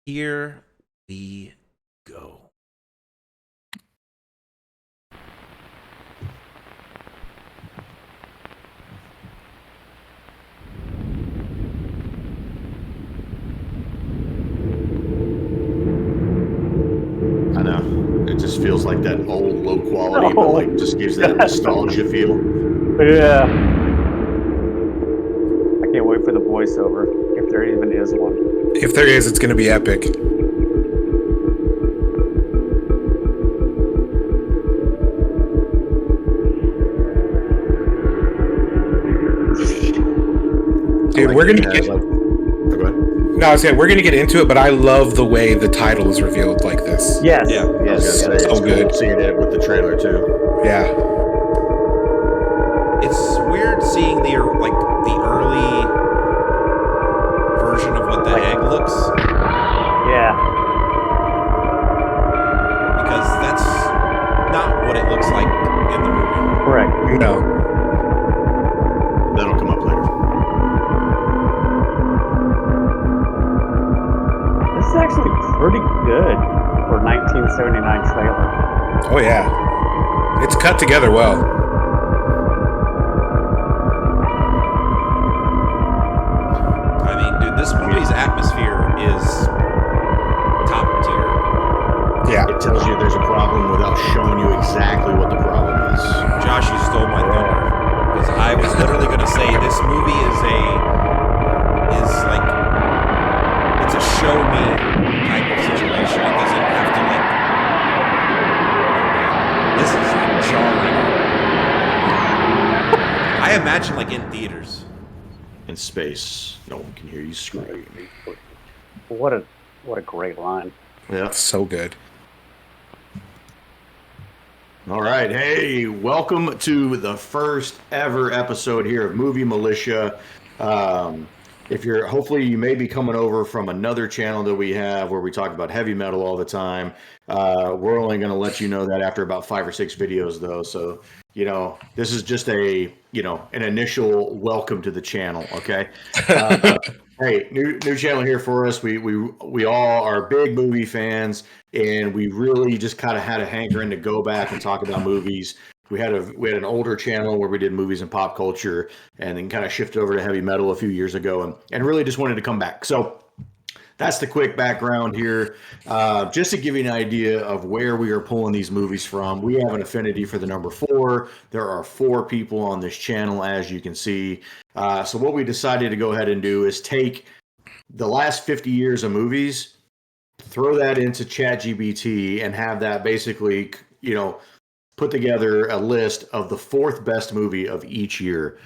Here we go. I know. It just feels like that old, low quality, but like just gives that nostalgia feel. Yeah. I can't wait for the voiceover, if there even is one. If there is, it's going to be epic. Dude, we're gonna get. No, I was saying we're gonna get into it, but I love the way the title is revealed like this. Yes. Yeah. Yes. It's so good. Seeing it with the trailer too. Yeah. It's weird seeing the early version of what the egg looks, Yeah. because that's not what it looks like in the movie. Correct. No. That'll come up later. This is actually pretty good for 1979 trailer. Oh yeah. It's cut together well. I mean, dude, this movie's atmosphere is top tier. Yeah. It tells you there's a problem without showing you exactly what the problem is. Josh, you stole my thunder, because I was literally going to say this movie is like, it's a show me type of situation. It doesn't have to like, this is jarring. I imagine like in theaters. In space, no one can hear you scream. What a great line. Yeah. So good. All right. Hey, welcome to the first ever episode here of Movie Militia. Hopefully you may be coming over from another channel that we have where we talk about heavy metal all the time. We're only going to let you know that after about 5 or 6 videos though. So, this is just an initial welcome to the channel. Okay. Hey, new channel here for us. We all are big movie fans, and we really just kind of had a hankering to go back and talk about movies. We had an older channel where we did movies and pop culture, and then kind of shifted over to heavy metal a few years ago, and really just wanted to come back. So that's the quick background here. Just to give you an idea of where we are pulling these movies from, we have an affinity for the number 4. There are 4 people on this channel, as you can see. So what we decided to go ahead and do is take the last 50 years of movies, throw that into ChatGPT, and have that basically, put together a list of the 4th best movie of each year.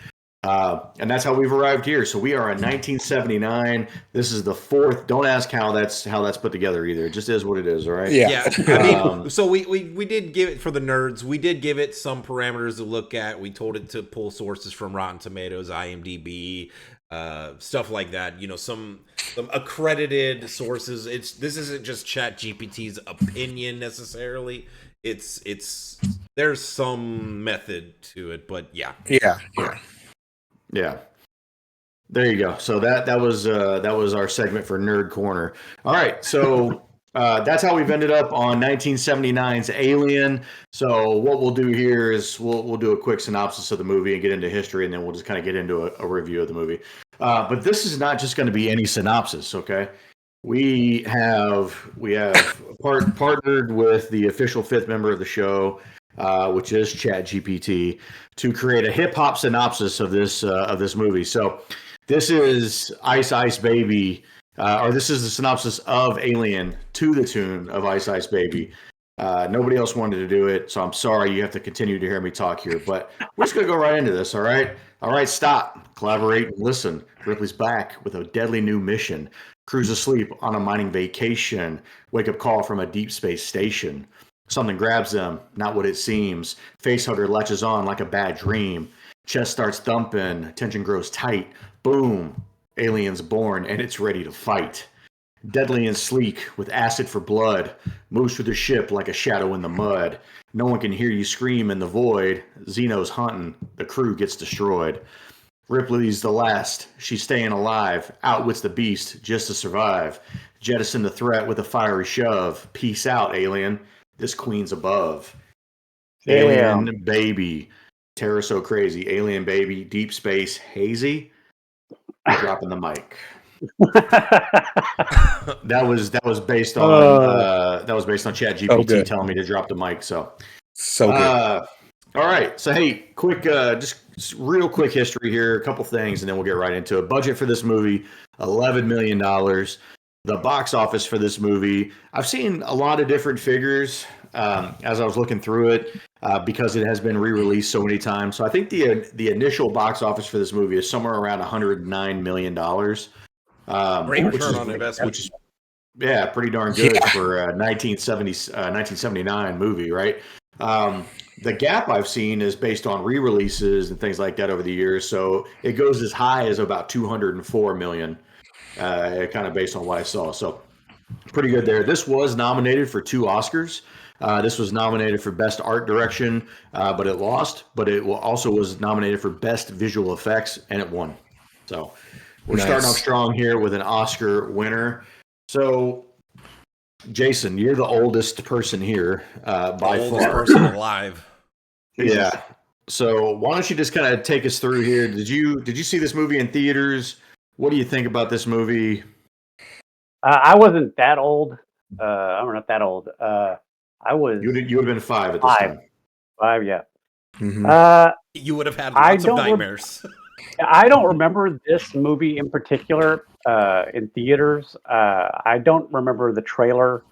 And that's how we've arrived here. So we are in 1979. This is the 4th. Don't ask how that's put together either. It just is what it is. All right. Yeah. I mean, so we did give it, for the nerds, we did give it some parameters to look at. We told it to pull sources from Rotten Tomatoes, IMDb, stuff like that. Some accredited sources. This isn't just ChatGPT's opinion necessarily. It's there's some method to it, but yeah. Yeah. There you go. So that was our segment for Nerd Corner. All right. So that's how we've ended up on 1979's Alien. So what we'll do here is we'll do a quick synopsis of the movie and get into history, and then we'll just kind of get into a review of the movie. But this is not just going to be any synopsis, okay? We have partnered with the official 5th member of the show, which is ChatGPT, to create a hip hop synopsis of this movie. So this is Ice Ice Baby, or this is the synopsis of Alien to the tune of Ice Ice Baby. Nobody else wanted to do it, so I'm sorry you have to continue to hear me talk here, but we're just going to go right into this, all right? All right, stop, collaborate, and listen. Ripley's back with a deadly new mission. Crew's asleep on a mining vacation. Wake-up call from a deep space station. Something grabs them, not what it seems. Facehugger latches on like a bad dream. Chest starts thumping, tension grows tight. Boom, alien's born, and it's ready to fight. Deadly and sleek, with acid for blood, moves through the ship like a shadow in the mud. No one can hear you scream in the void. Xeno's hunting, the crew gets destroyed. Ripley's the last, she's staying alive, outwits the beast just to survive. jettison the threat with a fiery shove. Peace out, alien. This queen's above. Damn. Alien baby. Terror so crazy. Alien baby. Deep space. Hazy. Dropping the mic. That was based on ChatGPT telling me to drop the mic. So good. All right. So hey, quick, just real quick history here. A couple things, and then we'll get right into it. Budget for this movie: $11 million. The box office for this movie, I've seen a lot of different figures as I was looking through it because it has been re-released so many times. So I think the initial box office for this movie is somewhere around $109 million. Great return on investment. Which is pretty darn good for a 1979 movie, right? The gap I've seen is based on re-releases and things like that over the years. So it goes as high as about 204 million, kind of based on what I saw. So pretty good there. This was nominated for 2 Oscars. This was nominated for Best Art Direction, but it lost. But it also was nominated for Best Visual Effects, and it won. So we're starting off strong here with an Oscar winner. So, Jason, you're the oldest person here by far. Oldest person alive. Yeah. So why don't you just kind of take us through here? Did you see this movie in theaters? What do you think about this movie? I wasn't that old. I'm not that old. I was. You would have been 5 at this time. 5, yeah. Mm-hmm. You would have had lots of nightmares. I don't remember this movie in particular in theaters. I don't remember the trailer.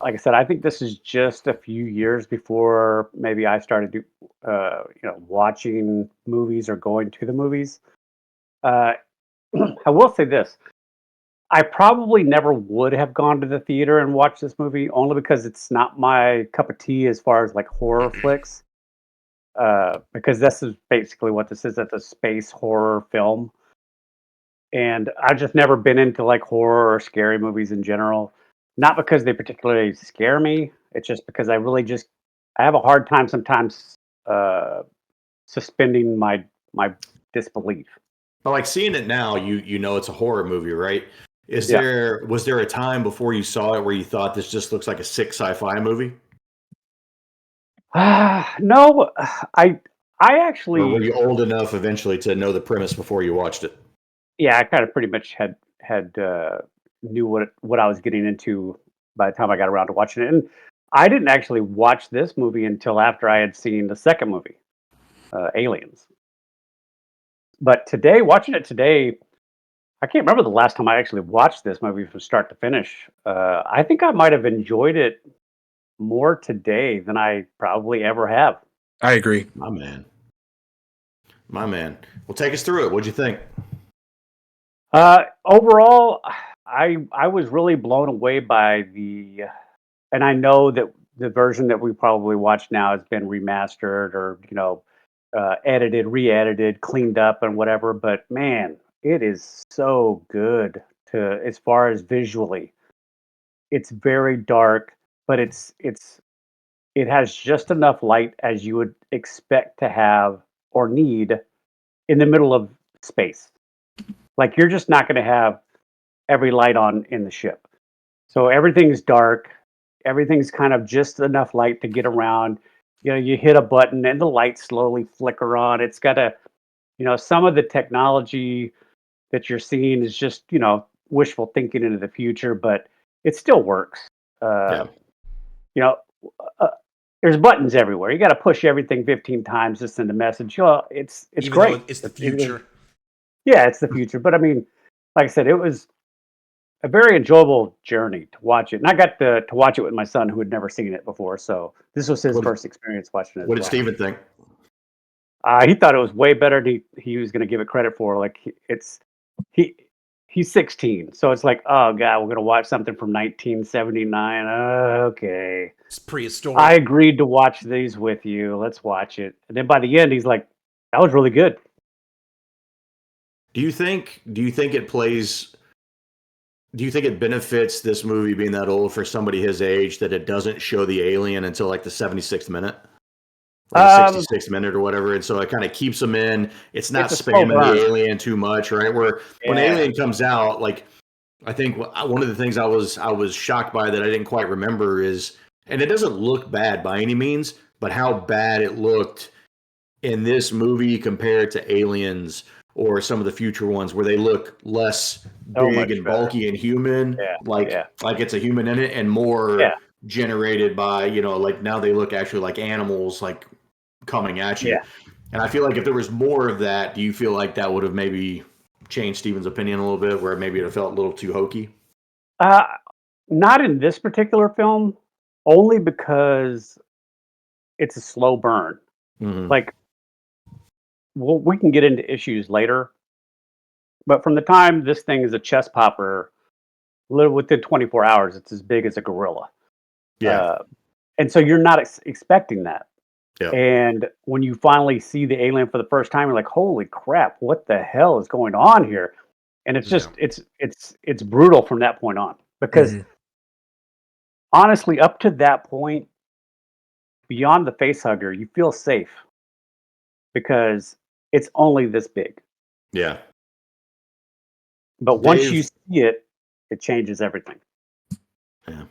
Like I said, I think this is just a few years before maybe I started watching movies or going to the movies. I will say this. I probably never would have gone to the theater and watched this movie only because it's not my cup of tea as far as like horror flicks. Because this is basically what this is. It's a space horror film. And I've just never been into like horror or scary movies in general. Not because they particularly scare me. It's just because I have a hard time sometimes suspending my disbelief. But like seeing it now, you know it's a horror movie, right? Was there a time before you saw it where you thought this just looks like a sick sci-fi movie? No, I actually. Or were you old enough eventually to know the premise before you watched it? Yeah, I kind of pretty much had knew what I was getting into by the time I got around to watching it, and I didn't actually watch this movie until after I had seen the second movie, Aliens. But watching it today, I can't remember the last time I actually watched this movie from start to finish. I think I might have enjoyed it more today than I probably ever have. I agree. My man. Well, take us through it. What'd you think? Overall, I was really blown away by and I know that the version that we probably watch now has been remastered or edited, re-edited, cleaned up, and whatever. But man, it is so good as far as visually. It's very dark, but it has just enough light as you would expect to have or need in the middle of space. Like you're just not going to have every light on in the ship. So everything's dark. Everything's kind of just enough light to get around. You hit a button and the lights slowly flicker on. It's got some of the technology that you're seeing is just, wishful thinking into the future, but it still works. There's buttons everywhere. You got to push everything 15 times to send a message. It's Even great. Though it's the future. It's the future. But I mean, like I said, it was a very enjoyable journey to watch it. And I got to watch it with my son who had never seen it before. So this was his first experience watching it. What did Steven think? He thought it was way better than he was going to give it credit for. Like he's 16. So it's like, oh God, we're going to watch something from 1979. Okay. It's prehistoric. I agreed to watch these with you. Let's watch it. And then by the end, he's like, that was really good. Do you think it benefits this movie being that old for somebody his age that it doesn't show the alien until like the 76th minute? Or the 66th minute or whatever, and so it kind of keeps them in. It's not spamming the alien too much, right? When Alien comes out, like I think one of the things I was shocked by that I didn't quite remember is, and it doesn't look bad by any means, but how bad it looked in this movie compared to Aliens or some of the future ones where they look less So big much and better. bulky and human, Yeah, like yeah. it's a human in it, and more Yeah. generated by, like now they look actually like animals, like coming at you. Yeah. And I feel like if there was more of that, do you feel like that would have maybe changed Steven's opinion a little bit, where maybe it felt a little too hokey? Uh, Not in this particular film, only because it's a slow burn. Mm-hmm. Like, well, we can get into issues later, but from the time this thing is a chest popper, little within 24 hours, it's as big as a gorilla. Yeah. And so you're not expecting that. Yeah. And when you finally see the alien for the first time, you're like, "Holy crap! What the hell is going on here?" And it's just it's brutal from that point on, because honestly, up to that point, beyond the face hugger, you feel safe because it's only this big. Yeah. But once you Dave, see it, it changes everything. yeah.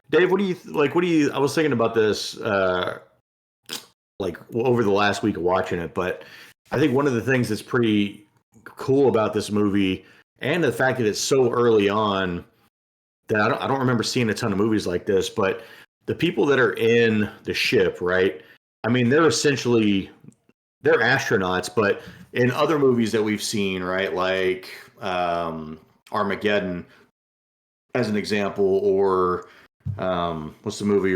Dave, what do you like? What do you? I was thinking about this, over the last week of watching it, but I think one of the things that's pretty cool about this movie, and the fact that it's so early on, that I don't remember seeing a ton of movies like this, but the people that are in the ship, right? I mean, they're astronauts, but in other movies that we've seen, right, like Armageddon, as an example, or what's the movie?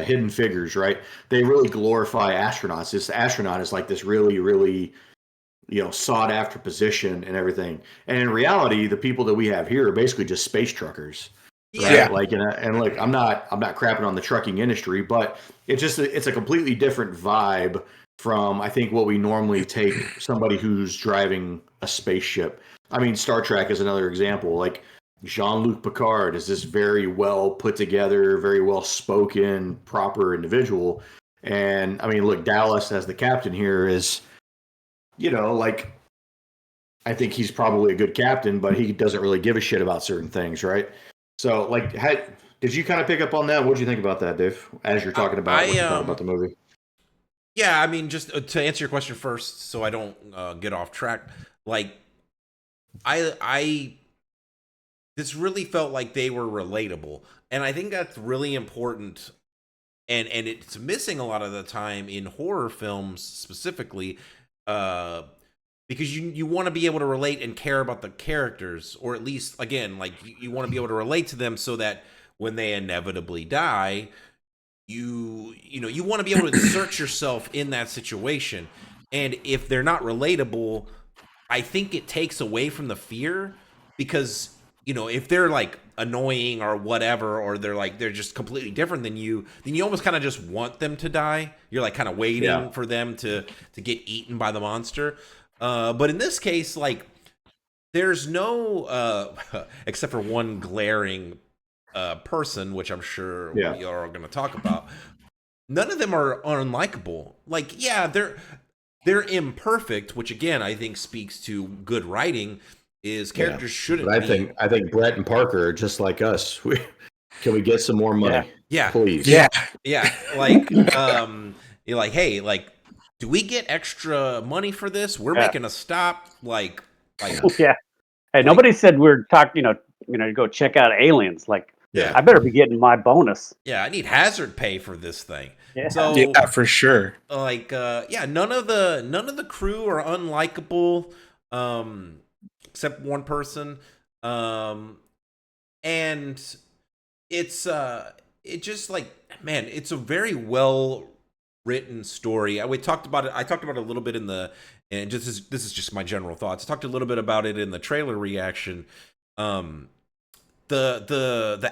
Hidden Figures, right? They really glorify astronauts. This astronaut is like this really, really, sought after position and everything. And in reality, the people that we have here are basically just space truckers. Yeah. Right? Like, and like, I'm not crapping on the trucking industry, but it's a completely different vibe from, I think, what we normally take somebody who's driving a spaceship. I mean, Star Trek is another example. Like, Jean-Luc Picard is this very well put together, very well spoken, proper individual. And I mean, look, Dallas as the captain here is, like, I think he's probably a good captain, but he doesn't really give a shit about certain things, right? So, like, did you kind of pick up on that? What did you think about that, Dave? As you're talking about what you thought about the movie. Yeah, I mean, just to answer your question first, so I don't get off track. Like, I this really felt like they were relatable, and I think that's really important. And it's missing a lot of the time in horror films specifically, because you want to be able to relate and care about the characters, or at least, again, like you want to be able to relate to them so that when they inevitably die, you want to be able to insert yourself in that situation. And if they're not relatable, I think it takes away from the fear, because if they're like annoying or whatever, or they're just completely different than you, then you almost kind of just want them to die. You're like kind of waiting for them to get eaten by the monster. But in this case, like, there's no except for one glaring person, which I'm sure we are going to talk about. None of them are unlikable. Like, yeah, they're imperfect, which again I think speaks to good writing. Is characters shouldn't. But I think Brett and Parker are just like us. Can we get some more money? Yeah, please. Yeah. Like, you're like, hey, like, do we get extra money for this? We're making a stop. Like, yeah. Hey, nobody said we're talking. To go check out Aliens. Like, I better be getting my bonus. Yeah, I need hazard pay for this thing. Yeah. So, yeah, for sure. Like, none of the crew are unlikable, except one person, and it's it just, like, man, it's a very well written story. I talked about it a little bit and this is just my general thoughts. I talked a little bit about it in the trailer reaction. The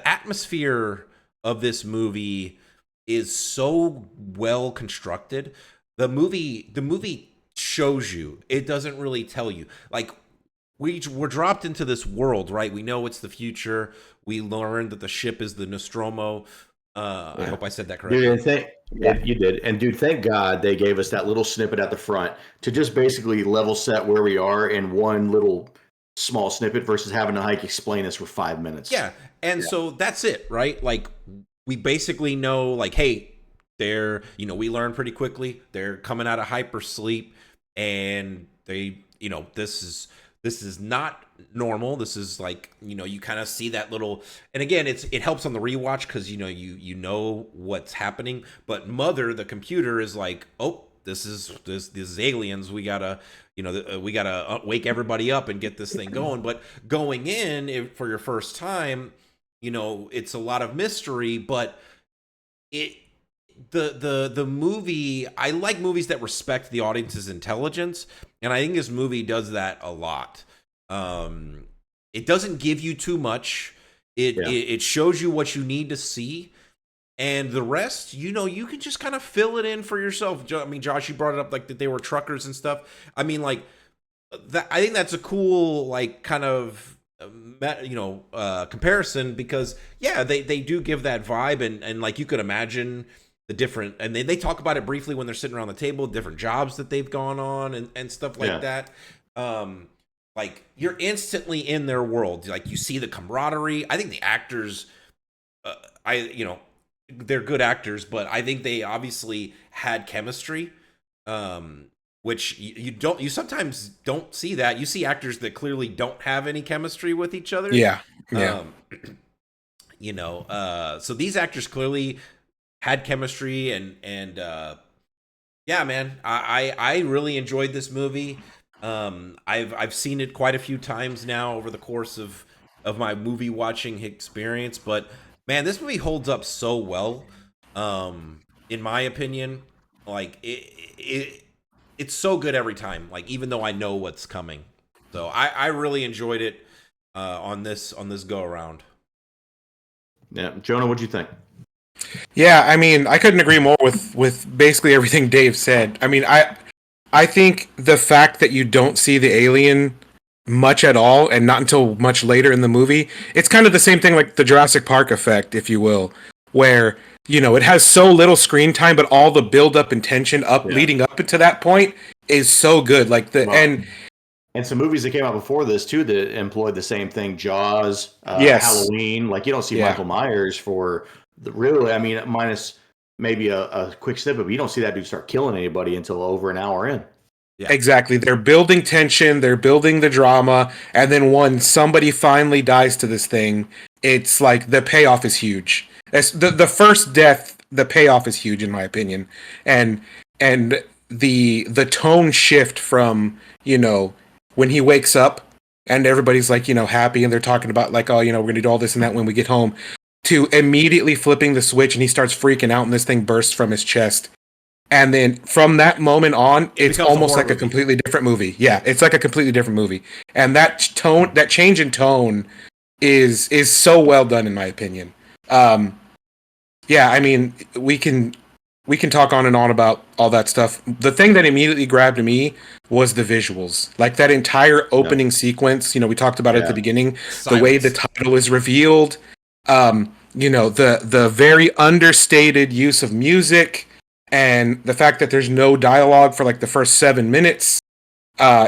atmosphere of this movie is so well constructed. The movie shows you. It doesn't really tell you. Like, we're dropped into this world, right? We know it's the future. We learned that the ship is the Nostromo. I hope I said that correctly. Dude, you did. And dude, thank God they gave us that little snippet at the front to just basically level set where we are in one little small snippet versus having to explain this for 5 minutes. Yeah. And so that's it, right? Like, we basically know, like, hey, they're, we learn pretty quickly. They're coming out of hypersleep, and they, this is not normal. This is like, you kind of see that little, and again, it helps on the rewatch because, you know what's happening. But Mother, the computer, is like, oh, this is aliens. We gotta, we gotta wake everybody up and get this thing going. But going in for your first time, it's a lot of mystery, but the movie, I like movies that respect the audience's intelligence, and I think this movie does that a lot. It doesn't give you too much. It shows you what you need to see, and the rest, you can just kind of fill it in for yourself. I mean, Josh, you brought it up like that they were truckers and stuff. I mean, like that. I think that's a cool, like, kind of comparison, because they do give that vibe, and like you could imagine the different, and they talk about it briefly when they're sitting around the table, different jobs that they've gone on and stuff like that. Like, you're instantly in their world. Like, you see the camaraderie. I think the actors, they're good actors, but I think they obviously had chemistry, which you sometimes don't see that. You see actors that clearly don't have any chemistry with each other. Yeah. So these actors clearly had chemistry, and yeah, man, I really enjoyed this movie. I've seen it quite a few times now over the course of my movie watching experience, but man, this movie holds up so well. In my opinion, like it's so good every time. Like, even though I know what's coming, so I really enjoyed it on this go around. Yeah, Jonah, what'd you think? Yeah, I mean, I couldn't agree more with basically everything Dave said. I mean, I think the fact that you don't see the alien much at all, and not until much later in the movie, it's kind of the same thing like the Jurassic Park effect, if you will, where, it has so little screen time, but all the build up and tension leading up into that point is so good. Like and some movies that came out before this too that employed the same thing. Jaws, Halloween. Like, you don't see Michael Myers for really. I mean, minus maybe a quick snippet, but you don't see that dude start killing anybody until over an hour in. Yeah. Exactly. They're building tension, they're building the drama, and then when somebody finally dies to this thing, it's like the payoff is huge. The first death, the payoff is huge in my opinion. And the tone shift from, when he wakes up and everybody's like, happy, and they're talking about like, oh, we're going to do all this and that when we get home, to immediately flipping the switch and he starts freaking out and this thing bursts from his chest. And then from that moment on, it's almost like a completely different movie. Yeah, it's like a completely different movie. And that change in tone is so well done in my opinion. I mean, we can talk on and on about all that stuff. The thing that immediately grabbed me was the visuals. Like that entire opening sequence, we talked about it at the beginning, the way the title is revealed, the very understated use of music, and the fact that there's no dialogue for like the first 7 minutes.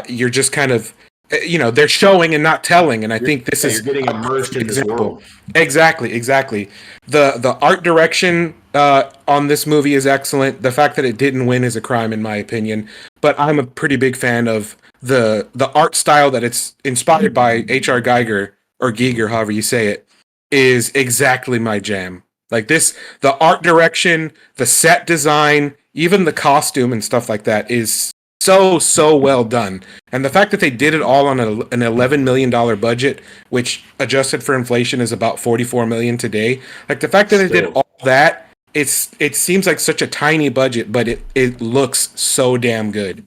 You're just kind of, they're showing and not telling, and I think this is you're getting immersed in this world. Exactly. The art direction on this movie is excellent. The fact that it didn't win is a crime in my opinion, but I'm a pretty big fan of the art style that it's inspired by. H.R. Geiger, or Giger, however you say it, is exactly my jam. Like this, the art direction, the set design, even the costume and stuff like that is so well done. And the fact that they did it all on an $11 million budget, which adjusted for inflation is about $44 million today. Like the fact that they did all that, it seems like such a tiny budget, but it looks so damn good.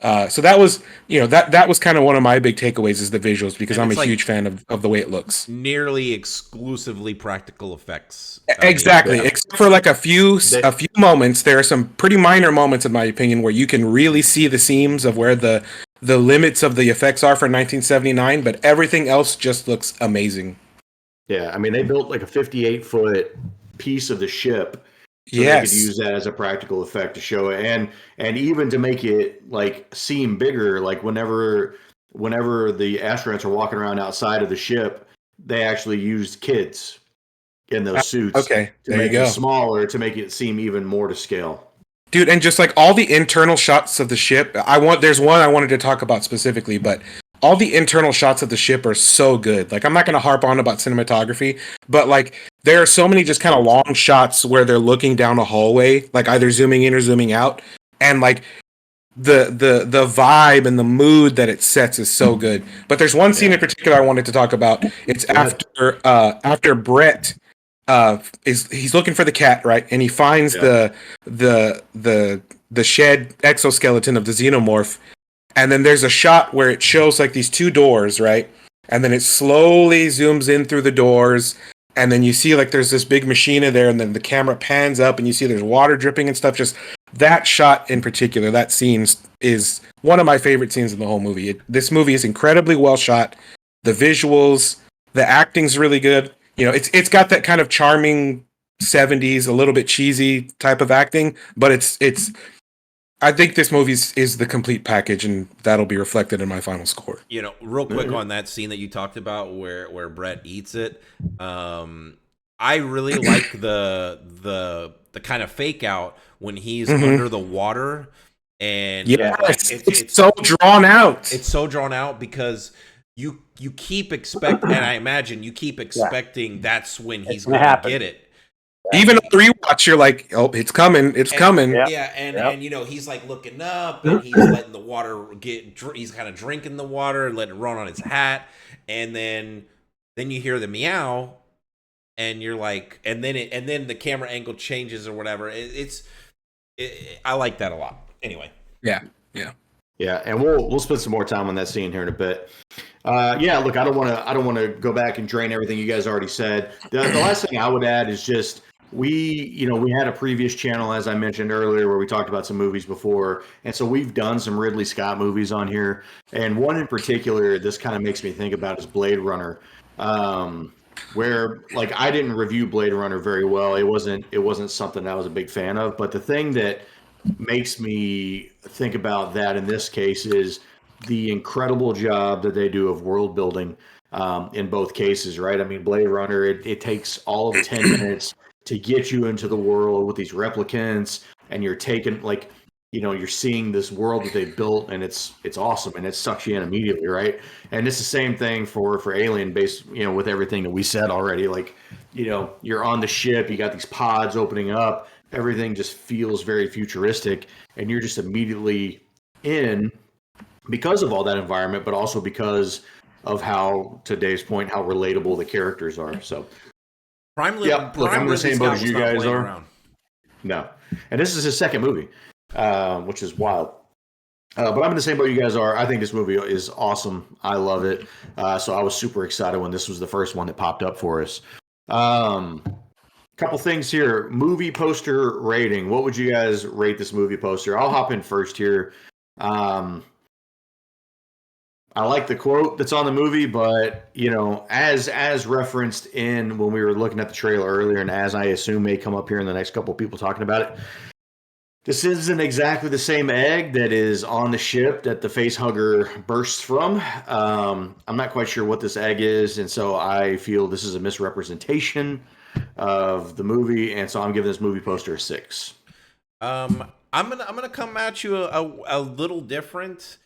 So that was, that was kind of one of my big takeaways is the visuals, because I'm a huge fan of the way it looks. Nearly exclusively practical effects. Exactly. Except for like a few moments. There are some pretty minor moments, in my opinion, where you can really see the seams of where the limits of the effects are for 1979, but everything else just looks amazing. Yeah, I mean, they built like a 58-foot piece of the ship. So they could use that as a practical effect to show it, and even to make it like seem bigger. Like whenever whenever the astronauts are walking around outside of the ship, they actually used kids in those suits Okay, to there you make it go. smaller, to make it seem even more to scale. Dude, and just like all the internal shots of the ship, there's one I wanted to talk about specifically, but all the internal shots of the ship are so good. Like, I'm not going to harp on about cinematography, but like there are so many just kind of long shots where they're looking down a hallway, like either zooming in or zooming out, and like the vibe and the mood that it sets is so good. But there's one scene in particular I wanted to talk about. It's after Brett is he's looking for the cat, right? And he finds the shed exoskeleton of the xenomorph, and then there's a shot where it shows like these two doors, right? And then it slowly zooms in through the doors, and then you see like there's this big machine in there, and then the camera pans up and you see there's water dripping and stuff. Just that shot in particular, that scene is one of my favorite scenes in the whole movie. This movie is incredibly well shot. The visuals, the acting's really good. You know, it's got that kind of charming 70s, a little bit cheesy type of acting, but it's I think this movie is the complete package, and that'll be reflected in my final score. You know, real quick on that scene that you talked about where Brett eats it, I really like the kind of fake out when he's under the water, and it's so drawn out. It's so drawn out because you keep expecting, and I imagine you keep expecting that's when he's going to get it. Even a rewatch, you're like, oh, it's coming, coming. Yeah, and you know, he's like looking up, and he's letting the water he's kind of drinking the water and letting it run on his hat, and then you hear the meow, and you're like, and then the camera angle changes or whatever. I like that a lot. Anyway. Yeah, and we'll spend some more time on that scene here in a bit. Look, I don't want to go back and drain everything you guys already said. The last thing I would add is just we had a previous channel, as I mentioned earlier, where we talked about some movies before, and so we've done some Ridley Scott movies on here, and one in particular this kind of makes me think about is Blade Runner, where like I didn't review Blade Runner very well. It wasn't something I was a big fan of, but the thing that makes me think about that in this case is the incredible job that they do of world building in both cases, right? I mean, Blade Runner, it takes all of 10 minutes to get you into the world with these replicants, and you're taking like, you're seeing this world that they built, and it's awesome, and it sucks you in immediately, right? And it's the same thing for Alien, based, with everything that we said already. Like, you're on the ship, you got these pods opening up, everything just feels very futuristic, and you're just immediately in because of all that environment, but also because of how, to Dave's point, how relatable the characters are. So, look, I'm in the same boat as you guys are. Around. No, and this is his second movie, which is wild. But I'm in the same boat you guys are. I think this movie is awesome. I love it. So I was super excited when this was the first one that popped up for us. Couple things here. Movie poster rating. What would you guys rate this movie poster? I'll hop in first here. I like the quote that's on the movie, but as referenced in when we were looking at the trailer earlier, and as I assume may come up here in the next couple of people talking about it, this isn't exactly the same egg that is on the ship that the face hugger bursts from. I'm not quite sure what this egg is, and so I feel this is a misrepresentation of the movie, and so I'm giving this movie poster a 6. I'm gonna come at you a little different.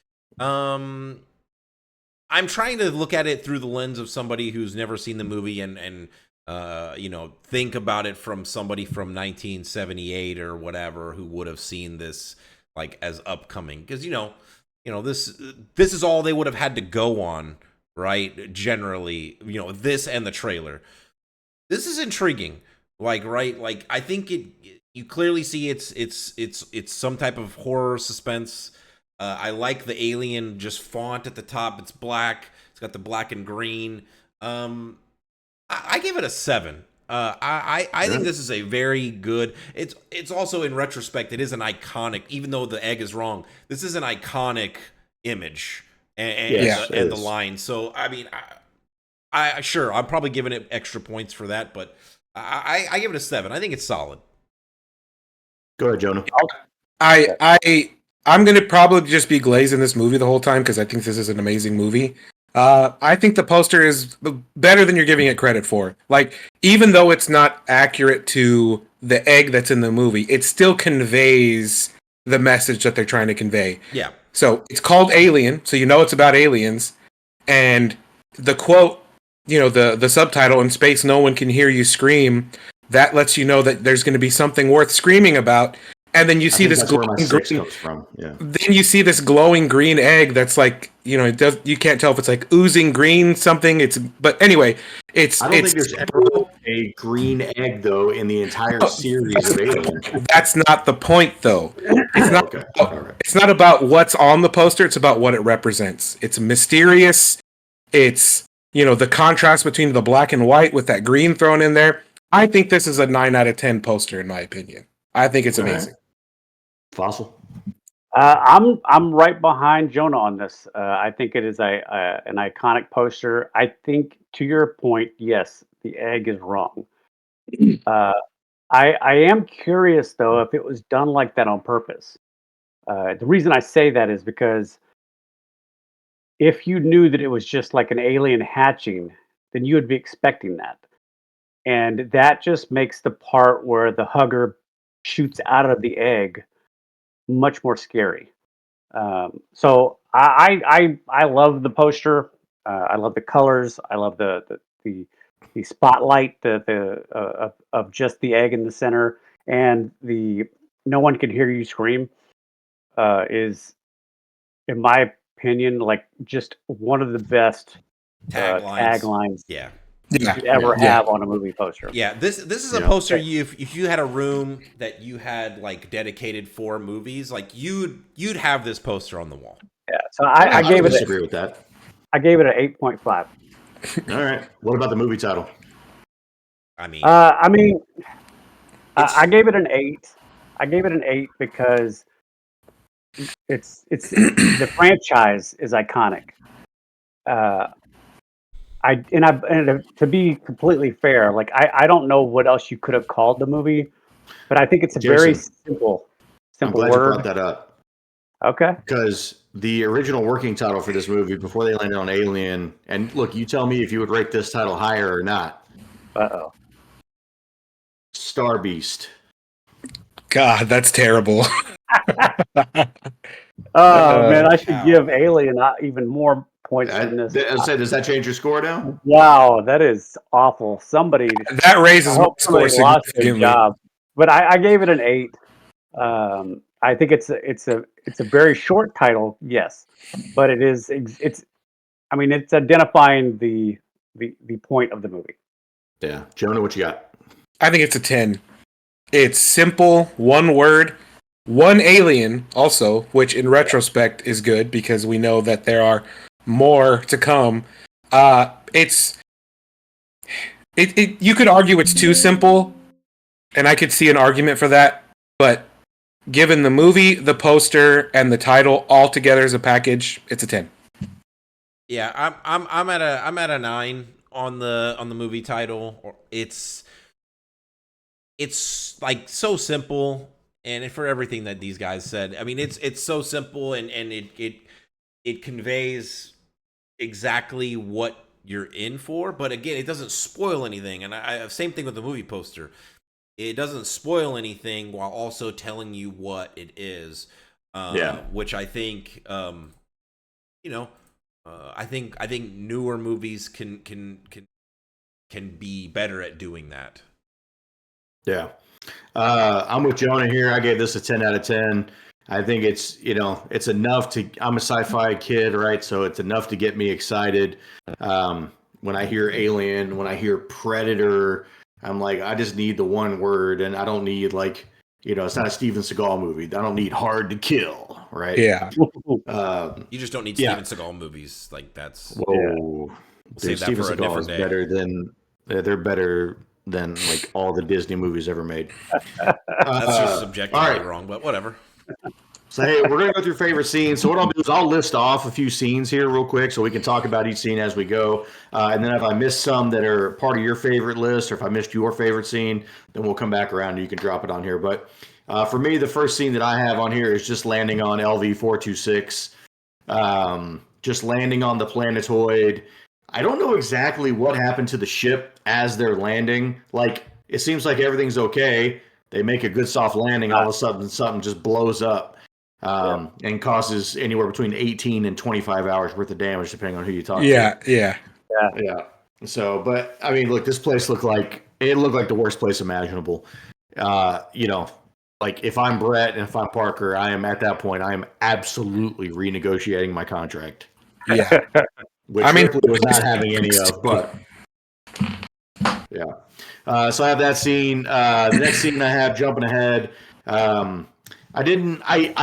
I'm trying to look at it through the lens of somebody who's never seen the movie and think about it from somebody from 1978 or whatever who would have seen this like as upcoming, because this is all they would have had to go on, right? Generally, this and the trailer. This is intriguing, right? Like I think you clearly see it's some type of horror suspense. I like the alien just font at the top. It's black. It's got the black and green. I give it a 7. I think this is a very good. It's also, in retrospect, it is an iconic. Even though the egg is wrong, this is an iconic image and the line. So I mean, I'm probably giving it extra points for that, but I give it a 7. I think it's solid. Go ahead, Jonah. I'm gonna probably just be glazing this movie the whole time because I think this is an amazing movie. I think the poster is better than you're giving it credit for. Like, even though it's not accurate to the egg that's in the movie, it still conveys the message that they're trying to convey. Yeah. So it's called Alien, so you know it's about aliens, and the quote, the subtitle, "In space, no one can hear you scream," that lets you know that there's going to be something worth screaming about. And then you see this where my glowing six green. comes from. Yeah. Then you see this glowing green egg that's like, you can't tell if it's like oozing green something. But anyway, I don't think there's ever a green egg though in the entire series of Alien. That's not the point, though. It's not. Okay. All right. It's not about what's on the poster. It's about what it represents. It's mysterious. It's the contrast between the black and white with that green thrown in there. I think this is a 9 out of 10 poster, in my opinion. I think it's amazing. Right. Fossil. I'm right behind Jonah on this. I think it is an iconic poster. I think, to your point, yes, the egg is wrong. I am curious though if it was done like that on purpose. The reason I say that is because if you knew that it was just like an alien hatching, then you would be expecting that, and that just makes the part where the hugger shoots out of the egg much more scary. So I love the poster. I love the colors. I love the spotlight of just the egg in the center, and the "no one can hear you scream" is, in my opinion, like just one of the best taglines Yeah. you could ever have on a movie poster. Yeah, this is a poster. If you had a room that you had like dedicated for movies, like you'd have this poster on the wall. Yeah, so I gave it. Disagree with that. I gave it an 8.5. All right. What about the movie title? I mean, I gave it an 8. I gave it an 8 because it's the franchise is iconic. To be completely fair, like I don't know what else you could have called the movie, but I think it's a very simple I'm glad word. you brought that up. Okay. Because the original working title for this movie, before they landed on Alien, and look, you tell me if you would rate this title higher or not. Uh-oh. Star Beast. God, that's terrible. Oh man, I should give Alien even more points than this. I said, does that change your score now? Wow, that is awful. Somebody that raises my score lost their significantly. job, but I gave it an 8. I think it's a very short title, yes, but it's identifying the point of the movie. Yeah, Jonah, what you got? I think it's a 10. It's simple, one word, one alien also, which in retrospect is good because we know that there are more to come. You could argue it's too simple, and I could see an argument for that, but given the movie, the poster, and the title all together as a package, it's a 10. Yeah, I'm at a 9 on the movie title. It's like so simple, and for everything that these guys said, I mean it's so simple, and it conveys exactly what you're in for, but again, it doesn't spoil anything. And I same thing with the movie poster. It doesn't spoil anything while also telling you what it is. Which I think I think newer movies can be better at doing that. Yeah. I'm with Jonah here. I gave this a 10 out of 10. I think it's enough to, I'm a sci-fi kid, right? So it's enough to get me excited. When I hear Alien, when I hear Predator, I'm like, I just need the one word, and I don't need it's not a Steven Seagal movie. I don't need hard to kill, right? Yeah. You just don't need Steven Seagal movies. Like that's whoa. Save that Steven for a Seagal different is day. better than they're better than like all the Disney movies ever made. That's just subjectively wrong, but whatever. So hey, we're gonna go through favorite scenes. So what I'll do is I'll list off a few scenes here real quick, so we can talk about each scene as we go. And then if I miss some that are part of your favorite list, or if I missed your favorite scene, then we'll come back around and you can drop it on here. But For me, the first scene that I have on here is just landing on LV-426, just landing on the planetoid. I don't know exactly what happened to the ship as they're landing. Like, it seems like everything's okay. They make a good soft landing. All of a sudden, something just blows up and causes anywhere between 18 and 25 hours worth of damage, depending on who you talk to. Yeah. Yeah. So, but I mean, look, this place looked like the worst place imaginable. Like if I'm Brett and if I'm Parker, I am at that point. I am absolutely renegotiating my contract. Yeah. Which Ripley was not having any of, but yeah. So I have that scene. The next scene I have, jumping ahead. I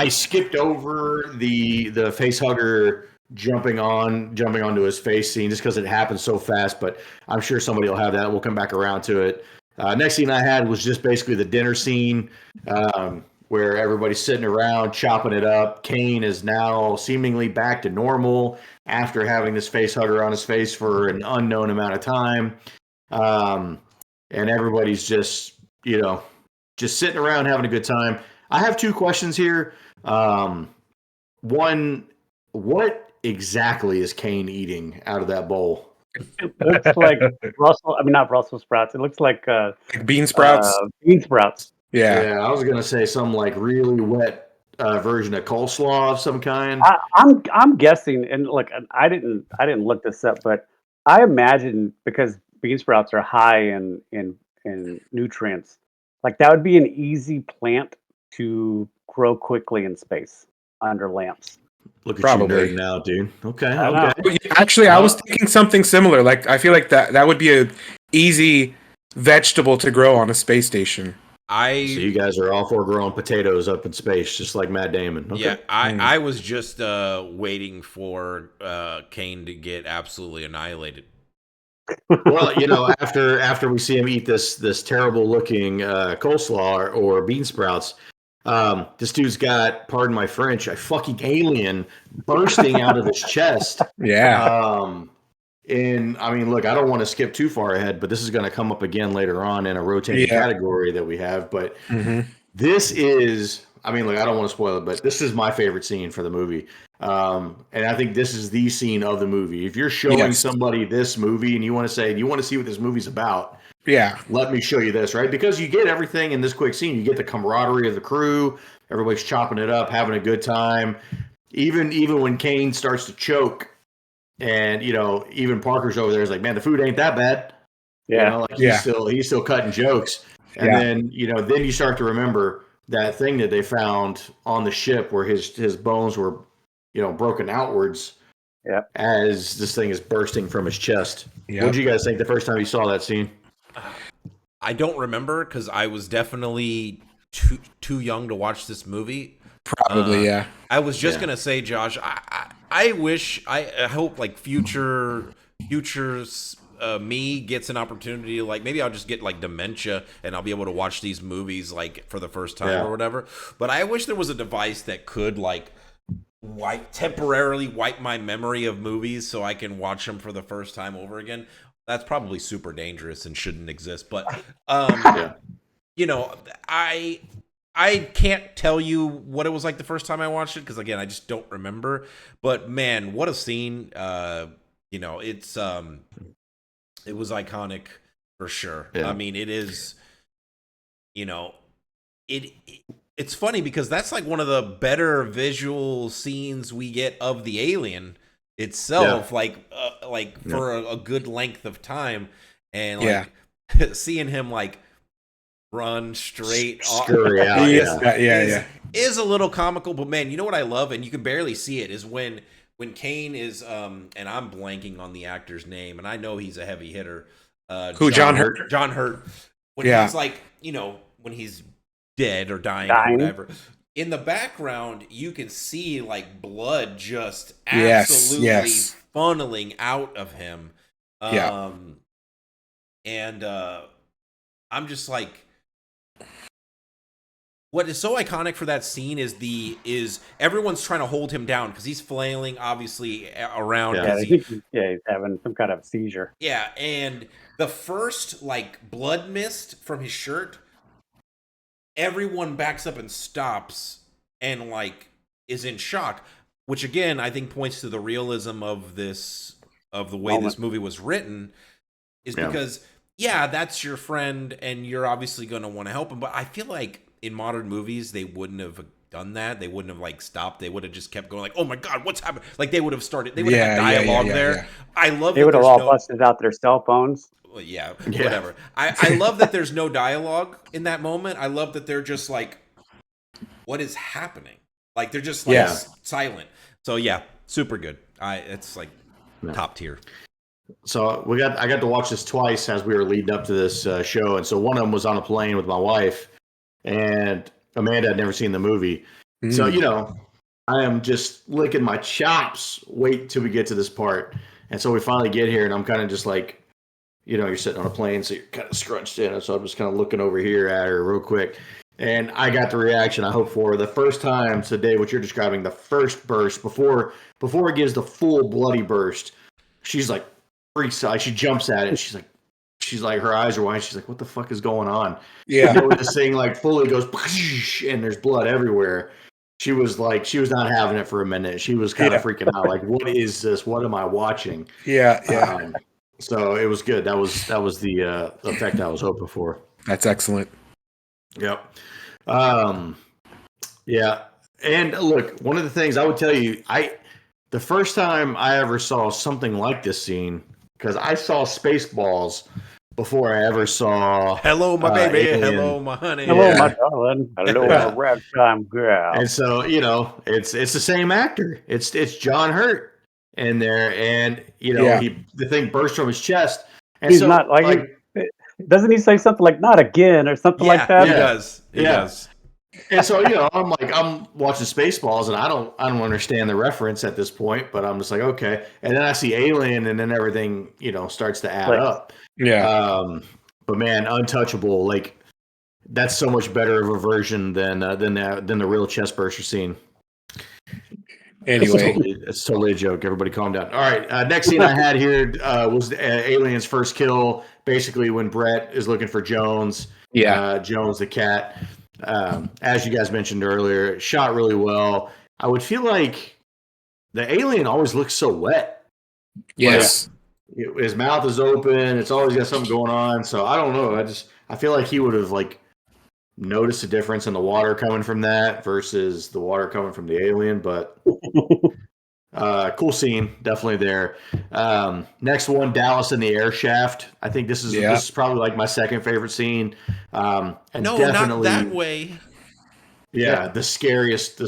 skipped over the face hugger jumping onto his face scene just because it happened so fast, but I'm sure somebody will have that. We'll come back around to it. Next scene I had was just basically the dinner scene where everybody's sitting around chopping it up. Kane is now seemingly back to normal after having this face hugger on his face for an unknown amount of time. And everybody's just sitting around having a good time. I have two questions here. One, what exactly is Kane eating out of that bowl? It looks like not Brussels sprouts. It looks like bean sprouts. Bean sprouts. Yeah, I was gonna say some like really wet version of coleslaw of some kind. I'm guessing, and look, I didn't look this up, but I imagine because bean sprouts are high in nutrients, like that would be an easy plant to grow quickly in space under lamps. Look at Probably. you nerding out, dude. Okay. Actually, I was thinking something similar. Like I feel like that would be a easy vegetable to grow on a space station. So you guys are all for growing potatoes up in space, just like Matt Damon. Okay. Yeah, I was just waiting for Kane to get absolutely annihilated. Well, after we see him eat this terrible looking coleslaw or bean sprouts, this dude's got, pardon my French, a fucking alien bursting out of his chest. Yeah. And I mean, look, I don't want to skip too far ahead, but this is going to come up again later on in a rotating category that we have. But this is, I mean, look, I don't want to spoil it, but this is my favorite scene for the movie. And I think this is the scene of the movie. If you're showing somebody this movie and you want to see what this movie's about, let me show you this, right? Because you get everything in this quick scene. You get the camaraderie of the crew. Everybody's chopping it up, having a good time. Even when Kane starts to choke, and even Parker's over there is like, man, the food ain't that bad. He's still cutting jokes. And then then you start to remember that thing that they found on the ship where his bones were broken outwards. Yeah. As this thing is bursting from his chest. Yep. What did you guys think the first time you saw that scene? I don't remember because I was definitely too young to watch this movie. Probably, yeah. I was just gonna say, Josh, I hope like futures me gets an opportunity to, like, maybe I'll just get like dementia and I'll be able to watch these movies like for the first time or whatever. But I wish there was a device that could like temporarily wipe my memory of movies so I can watch them for the first time over again. That's probably super dangerous and shouldn't exist. But I can't tell you what it was like the first time I watched it because, again, I just don't remember. But man, what a scene! It was iconic for sure. Yeah. I mean, it is. It's funny because that's like one of the better visual scenes we get of the alien itself, for a good length of time, and seeing him like run straight scurry out, is a little comical. But man, you know what I love, and you can barely see it, is when Kane is and I'm blanking on the actor's name, and I know he's a heavy hitter. John Hurt? John Hurt. When he's like, when he's dead or dying or whatever. In the background, you can see like blood just absolutely funneling out of him. And I'm just like, what is so iconic for that scene is everyone's trying to hold him down because he's flailing obviously around. Yeah, I think he's having some kind of seizure. Yeah, and the first like blood mist from his shirt everyone backs up and stops and like is in shock, which again I think points to the realism of the way this movie was written, is because that's your friend and you're obviously going to want to help him, but I feel like in modern movies they wouldn't have done that. They wouldn't have like stopped. They would have just kept going like, oh my god, what's happening? Like they would have started, they would have had dialogue there. Yeah. I love they would have all busted out their cell phones. Well, whatever. I love that there's no dialogue in that moment. I love that they're just like, what is happening? Like they're just like silent. So yeah, super good. It's like top tier. So I got to watch this twice as we were leading up to this show, and so one of them was on a plane with my wife, and Amanda had never seen the movie. So I am just licking my chops. Wait till we get to this part, and so we finally get here, and I'm kind of just like, you're sitting on a plane, so you're kind of scrunched in, so I'm just kind of looking over here at her real quick. And I got the reaction I hoped for. The first time today, what you're describing, the first burst, before it gives the full bloody burst, she's like, freaks out. She jumps at it. She's like, her eyes are wide. She's like, what the fuck is going on? Yeah. This thing like fully goes, and there's blood everywhere. She was not having it for a minute. She was kind of freaking out. Like, what is this? What am I watching? Yeah. So it was good. That was the effect I was hoping for. That's excellent. Yep. Yeah. And look, one of the things I would tell you, the first time I ever saw something like this scene, because I saw Spaceballs before I ever saw Hello, my baby. Alien. Hello, my honey. Hello, my darling. Hello, my ragtime girl. And so, it's the same actor. It's John Hurt in there, and the thing burst from his chest. And he's not like doesn't he say something like "not again" or something like that? He does. He does. And so, I'm watching Spaceballs, and I don't understand the reference at this point, but I'm just like, okay. And then I see Alien, and then everything, starts to add up. Yeah. But man, Untouchable, like that's so much better of a version than the real chest burster scene. Anyway, it's totally a joke. Everybody calm down. All right. Next scene I had here was Alien's first kill. Basically, when Brett is looking for Jones. Yeah. Jones the cat. As you guys mentioned earlier, shot really well. I would feel like the alien always looks so wet. Yes. Like, his mouth is open. It's always got something going on. So I don't know. I feel like he would have noticed a difference in the water coming from that versus the water coming from the alien. But cool scene, definitely there. Next one, Dallas in the air shaft. I think this is probably like my second favorite scene. And no, definitely, not that way. Yeah, the scariest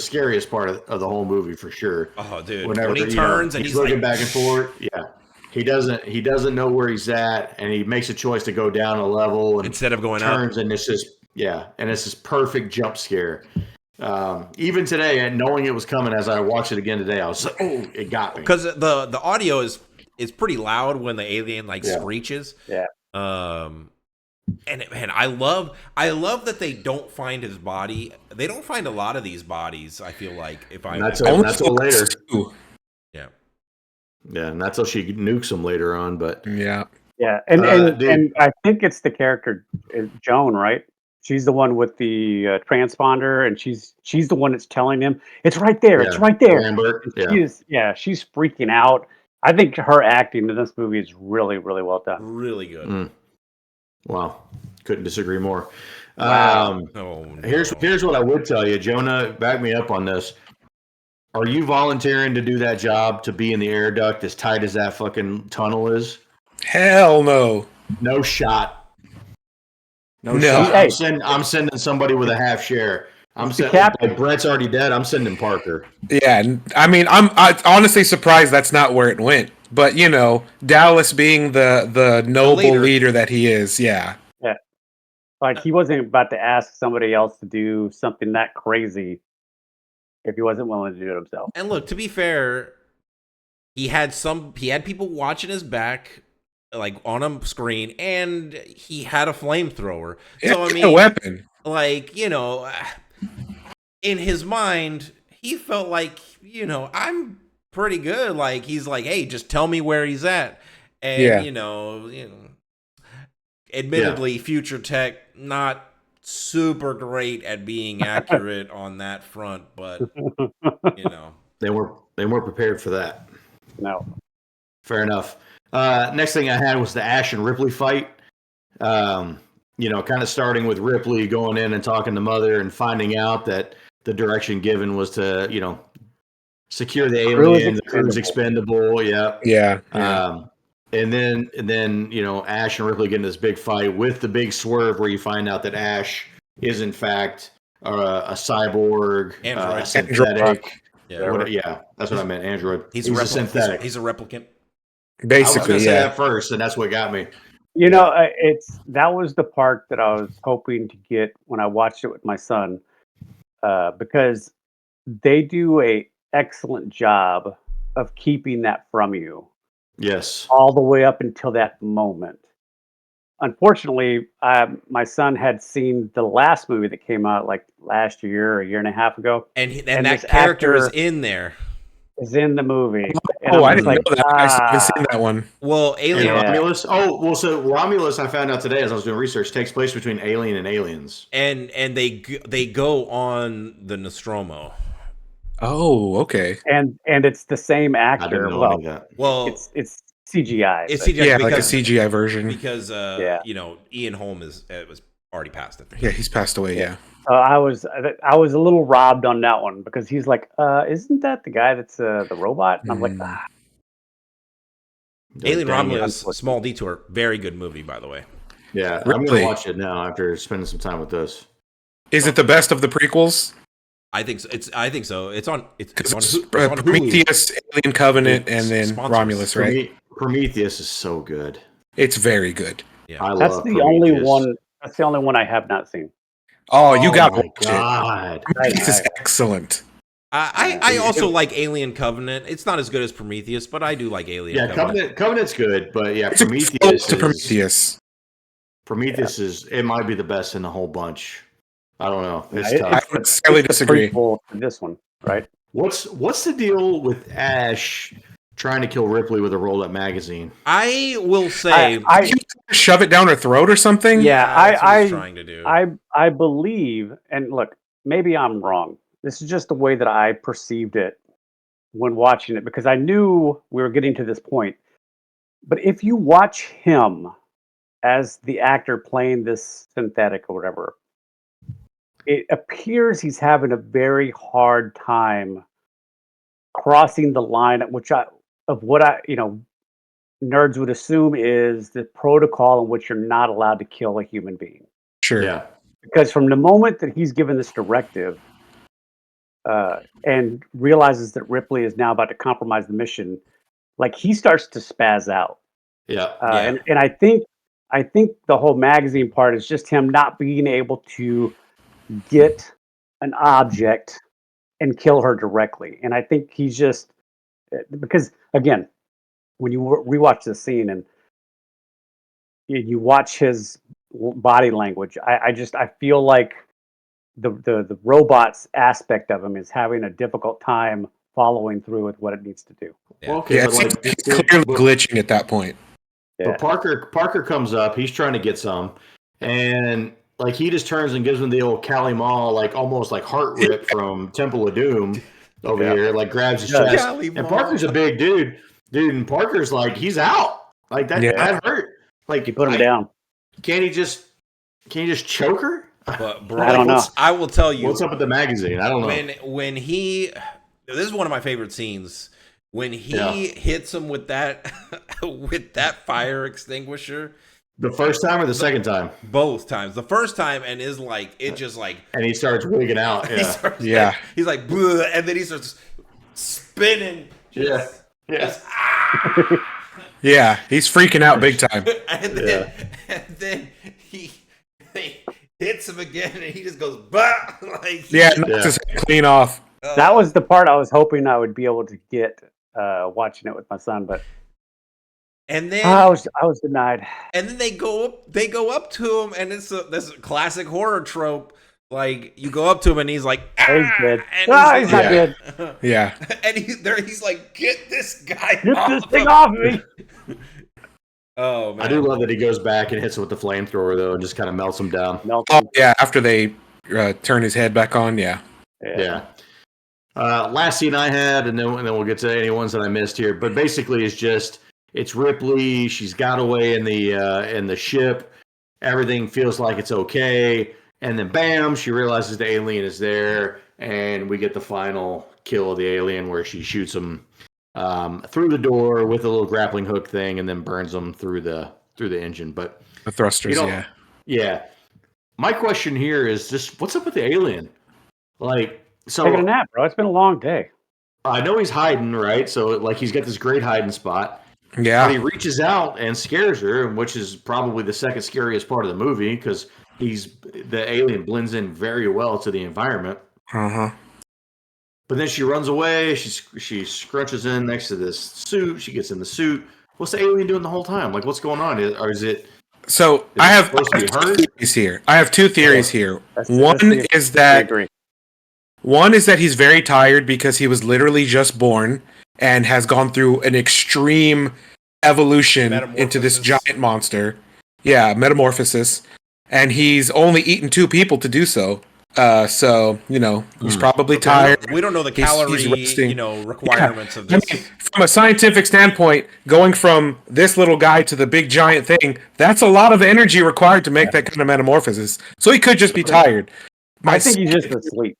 part of the whole movie for sure. Oh, dude! Whenever when he turns and he's looking back and forth, he doesn't know where he's at, and he makes a choice to go down a level and instead of going turns, up. And it's just and it's this perfect jump scare. Even today, and knowing it was coming as I watched it again today, I was like, "Oh, it got me." Because the audio is pretty loud when the alien screeches. Yeah. And I love that they don't find his body. They don't find a lot of these bodies. I feel like that's till later. Yeah. Yeah, and that's how she nukes him later on. But yeah, and I think it's the character Joan, right? She's the one with the transponder, and she's the one that's telling him it's right there. It's right there. Lambert. She's freaking out. I think her acting in this movie is really, really well done. Really good. Wow, couldn't disagree more. Wow. Here's what I would tell you, Jonah. Back me up on this. Are you volunteering to do that job, to be in the air duct as tight as that fucking tunnel is? Hell no. No shot. No shot. Hey. I'm sending somebody with a half share. I'm sending. Like Brett's already dead. I'm sending Parker. Yeah, I mean, I'm honestly surprised that's not where it went. But Dallas being the noble leader that he is, yeah. Like he wasn't about to ask somebody else to do something that crazy if he wasn't willing to do it himself. And look, to be fair, he had people watching his back, like on a screen, and he had a flamethrower. Yeah, so I mean, a weapon. Like, in his mind, he felt like, I'm pretty good. Like he's like, hey, just tell me where he's at. And admittedly, future tech, not super great at being accurate on that front, but you know, They weren't prepared for that. No. Fair enough. Next thing I had was the Ash and Ripley fight. Kind of starting with Ripley going in and talking to Mother and finding out that the direction given was to, secure the alien, the crew's expendable. Yeah. Yeah. And then Ash and Ripley get in this big fight with the big swerve where you find out that Ash is in fact a cyborg, Android. a synthetic. Yeah. That's what I meant. Android. He's a synthetic. He's a replicant. Basically, I was Basically, going to say yeah. that first, and that's what got me. That was the part that I was hoping to get when I watched it with my son, because they do a excellent job of keeping that from you Yes. all the way up until that moment. Unfortunately, my son had seen the last movie that came out like last year, a year and a half ago, And that character is in there. is in the movie. I didn't know that. I haven't seen that one. Well, Alien. Romulus. Oh, well, so Romulus, I found out today as I was doing research, takes place between Alien and Aliens. And they go on the Nostromo. Oh, okay. And it's the same actor. I didn't know any of that. Well, it's CGI. it's but- CGI Yeah, because, like a CGI version. because Ian Holm was already passed, I think. Yeah, he's passed away. Yeah. I was a little robbed on that one because he's like, isn't that the guy that's the robot? And I'm like, Alien Dang it. Romulus, Small Detour, very good movie, by the way. Yeah, I'm Really? going to watch it now after spending some time with this. Is it the best of the prequels? I think so. I think so. It's on. It's Because on, it's it's on Hulu. Prometheus, Alien Covenant, and then Sponsors. Romulus, right? Prometheus is so good. It's very good. Yeah. I that's love the only Prometheus. one. That's the only one I have not seen. Oh, you got to my watch it. God. Prometheus is excellent. I also like Alien Covenant. It's not as good as Prometheus, but I do like Alien Yeah, Covenant. Covenant's good, but yeah, It's a Prometheus follow is to Prometheus. Prometheus is it might be the best in the whole bunch. I don't know. It's Yeah, tough. I would slightly disagree. Prequel to this one, right? What's the deal with Ash trying to kill Ripley with a rolled-up magazine? I will say, You shove it down her throat or something? Yeah, that's what he's trying to do. I believe, and look, maybe I'm wrong. This is just the way that I perceived it when watching it because I knew we were getting to this point. But if you watch him as the actor playing this synthetic or whatever, it appears he's having a very hard time crossing the line, of what nerds would assume is the protocol in which you're not allowed to kill a human being. Sure. Yeah. Because from the moment that he's given this directive and realizes that Ripley is now about to compromise the mission, like he starts to spaz out. Yeah. And I think the whole magazine part is just him not being able to get an object and kill her directly. And I think he's just because again, when you rewatch the scene and you watch his body language, I feel like the robot's aspect of him is having a difficult time following through with what it needs to do. Yeah. Well, okay, Yeah, but it's clearly glitching at that point. But Parker comes up. He's trying to get some, and like he just turns and gives him the old Kali Ma, like almost like heart rip from Temple of Doom over here. Like grabs his chest. Kali And Ma. Parker's a big dude, and Parker's like he's out. Like that. Yeah. That hurt. Like You put him down. Can't he just choke her? But bro, I don't know. I will tell you, What's up with the magazine? I don't know. when he, this is one of my favorite scenes when he hits him with that with that fire extinguisher. The first time or the second time? Both times. The first time and is like it just like And he starts wigging out. he Yeah. starts, Yeah. like, he's like "Bleh," and then he starts spinning. Yeah. Just, Yeah, he's freaking out big time. and then he hits him again and he just goes bah! Like Yeah, knocks his head clean off. That was the part I was hoping I would be able to get watching it with my son, but and then I was denied. and then they go up to him and it's this classic horror trope. Like you go up to him and he's like, He's dead. and He's not dead. Yeah. and he's like, get this guy Get off this thing of off me. Oh I do man. love that he goes back and hits him with the flamethrower though, and just kind of melts him down. Oh yeah, after they turn his head back on, yeah. Yeah. Last scene I had, and then we'll get to any ones that I missed here. But basically, it's Ripley. She's got away in the ship. Everything feels like it's okay, and then bam, she realizes the alien is there, and we get the final kill of the alien where she shoots him through the door with a little grappling hook thing, and then burns him through the engine. But The thrusters, yeah. My question here is just what's up with the alien? Like, so Taking a nap, bro. It's been a long day. I know he's hiding, right? So like he's got this great hiding spot. Yeah. But he reaches out and scares her, which is probably the second scariest part of the movie because the alien blends in very well to the environment. Uh-huh. But then she runs away. She scrunches in next to this suit. She gets in the suit. What's the alien doing the whole time? Like, what's going on? Or is it? So I have two theories here. I have two theories here. One is that he's very tired because he was literally just born and has gone through an extreme evolution into this giant monster. Yeah, metamorphosis. And he's only eaten 2 people to do so. So, he's probably tired. We don't know the calorie, requirements of this. I mean, from a scientific standpoint, going from this little guy to the big giant thing, that's a lot of energy required to make that kind of metamorphosis. So he could just be tired. I think he's just asleep.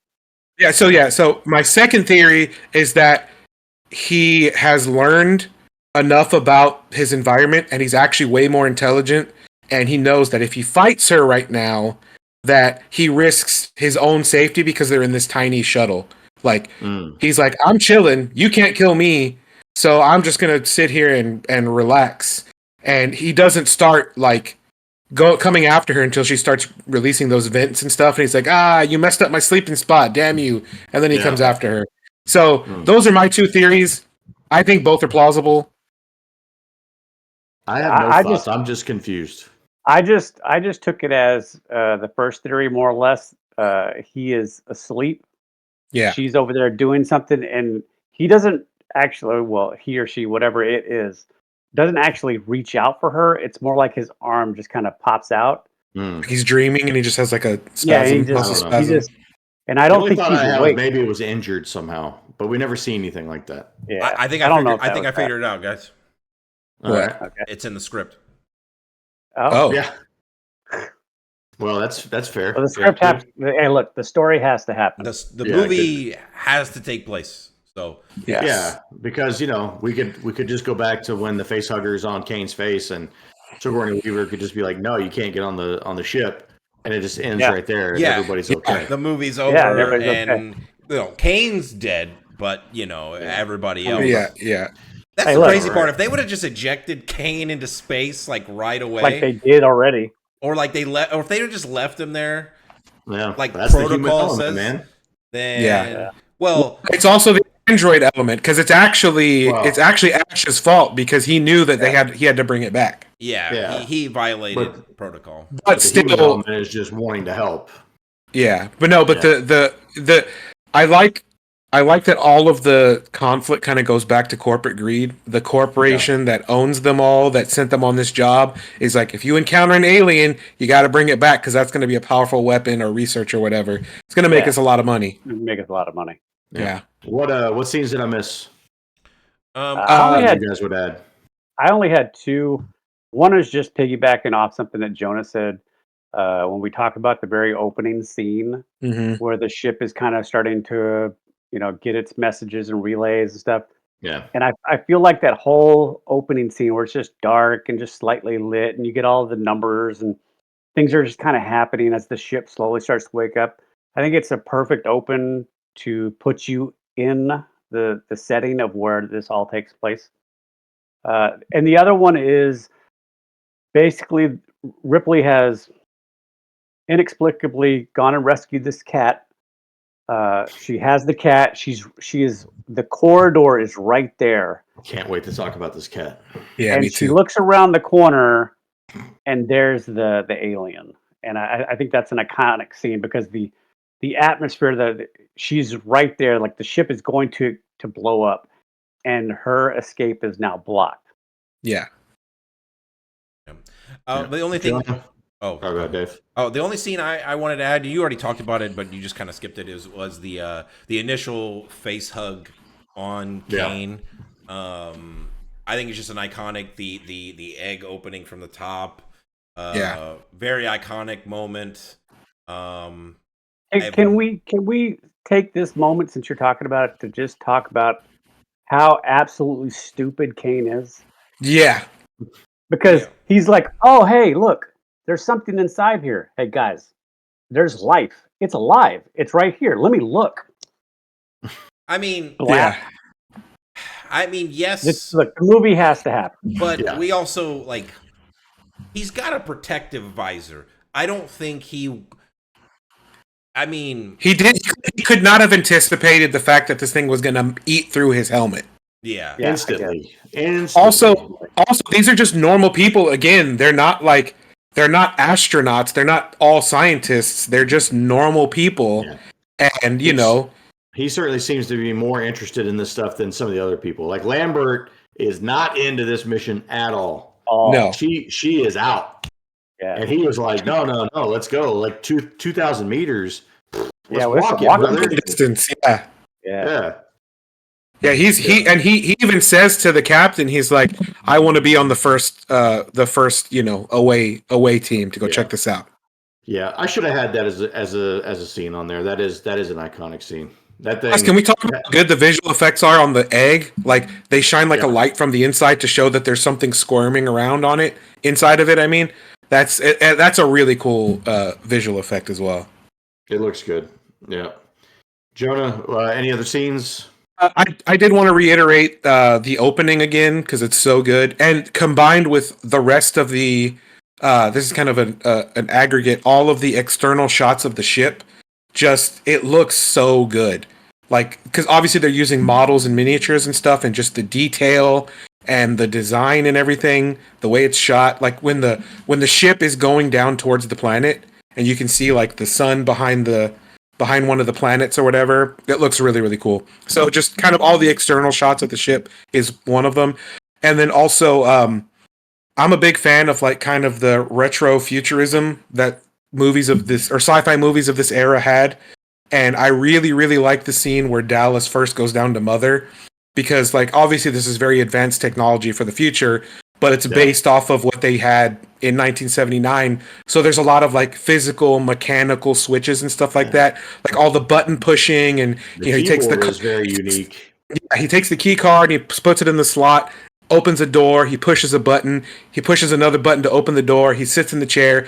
So my second theory is that he has learned enough about his environment and he's actually way more intelligent, and he knows that if he fights her right now, that he risks his own safety because they're in this tiny shuttle. Like, he's like, I'm chilling, you can't kill me, so I'm just gonna sit here and relax. And he doesn't start like coming after her until she starts releasing those vents and stuff, and he's like, you messed up my sleeping spot, damn you. And then he comes after her. So those are my 2 theories. I think both are plausible. I have no thoughts. I'm just confused. I just took it as the first theory, more or less. He is asleep. Yeah. She's over there doing something, and he doesn't actually, he or she, whatever it is, doesn't actually reach out for her. It's more like his arm just kind of pops out. He's dreaming, and he just has like a spasm. And I don't think he's awake. Maybe it was injured somehow, but we never see anything like that. Yeah, I think I figured it out, guys. All right. Okay. It's in the script. Oh. Yeah. Well, that's fair. Well, the script has. Hey, look, the story has to happen. The movie has to take place. So yeah, because we could just go back to when the face hugger is on Kane's face, and Sigourney Weaver could just be like, "No, you can't get on the ship," and it just ends right there. Yeah, everybody's okay. The movie's over, and Kane's dead, but everybody else. Yeah. That's the crazy part. If they would have just ejected Kane into space like right away, like they did already, or like or if they had just left him there, like that's protocol the says, man. Then well, it's also the android element because it's actually Ash's fault because he knew that he had to bring it back. Yeah. He violated protocol, but still, the human element is just wanting to help. Yeah, but the I like that all of the conflict kind of goes back to corporate greed. The corporation that owns them all, that sent them on this job, is like, if you encounter an alien, you got to bring it back because that's going to be a powerful weapon or research or whatever. It's going to make us a lot of money. Make us a lot of money. Yeah. What scenes did I miss? You guys would add? I only had 2. One is just piggybacking off something that Jonah said when we talk about the very opening scene where the ship is kind of starting to get its messages and relays and stuff. Yeah. And I feel like that whole opening scene where it's just dark and just slightly lit and you get all the numbers and things are just kind of happening as the ship slowly starts to wake up. I think it's a perfect open to put you in the setting of where this all takes place. And the other one is basically Ripley has inexplicably gone and rescued this cat. She has the cat. The corridor is right there. Can't wait to talk about this cat. Yeah, and me too. She looks around the corner, and there's the alien. And I think that's an iconic scene because the atmosphere she's right there, like the ship is going to blow up, and her escape is now blocked. Yeah. The only thing. Jonah? Oh, Oh, go ahead, Dave. oh, the only scene I wanted to add, you already talked about it, but you just kind of skipped it. Was the initial face hug on Yeah. Kane. I think it's just an iconic the egg opening from the top. Yeah. Very iconic moment. Um, Hey, can we take this moment since you're talking about it to just talk about how absolutely stupid Kane is? Yeah. Because yeah, he's like, "Oh, hey, look, there's something inside here. Hey guys, there's life. It's alive. It's right here. Let me look." I mean, Blap. Yeah. Yes, Look, the movie has to happen. but Yeah. we also like he's got a protective visor. I don't think he. I mean, He could not have anticipated the fact that this thing was going to eat through his helmet. yeah, Yeah, I guess. Instantly. Also, these are just normal people. Again, they're not astronauts. They're not all scientists. They're just normal people. Yeah. And He certainly seems to be more interested in this stuff than some of the other people. Like Lambert is not into this mission at all. Oh, no, She is out. yeah. And he was like, no, let's go. Like 2,000 meters. Let's Yeah, well, walk it's it, walking brother. distance. Yeah. Yeah. Yeah. Yeah, he even says to the captain, he's like, "I want to be on the first away team to go check this out." Yeah. I should have had that as a scene on there. That is an iconic scene. That Guys, thing. can we talk about how good the visual effects are on the egg? Like they shine like a light from the inside to show that there's something squirming around on it inside of it. I mean, that's a really cool visual effect as well. It looks good. Yeah. Jonah, any other scenes? I did want to reiterate the opening again because it's so good, and combined with the rest of the this is kind of an aggregate. All of the external shots of the ship, just it looks so good. Like because obviously they're using models and miniatures and stuff, and just the detail and the design and everything, the way it's shot. Like when the ship is going down towards the planet, and you can see like the sun behind one of the planets or whatever. It looks really, really cool. So just kind of all the external shots of the ship is one of them. And then also, I'm a big fan of like kind of the retro futurism that movies of this or sci-fi movies of this era had. And I really, really like the scene where Dallas first goes down to Mother because like obviously this is very advanced technology for the future, but it's based off of what they had in 1979. So there's a lot of like physical, mechanical switches and stuff like that, like all the button pushing, and The he takes keyboard is very unique. he takes the key card, he puts it in the slot, opens a door, he pushes a button, he pushes another button to open the door, he sits in the chair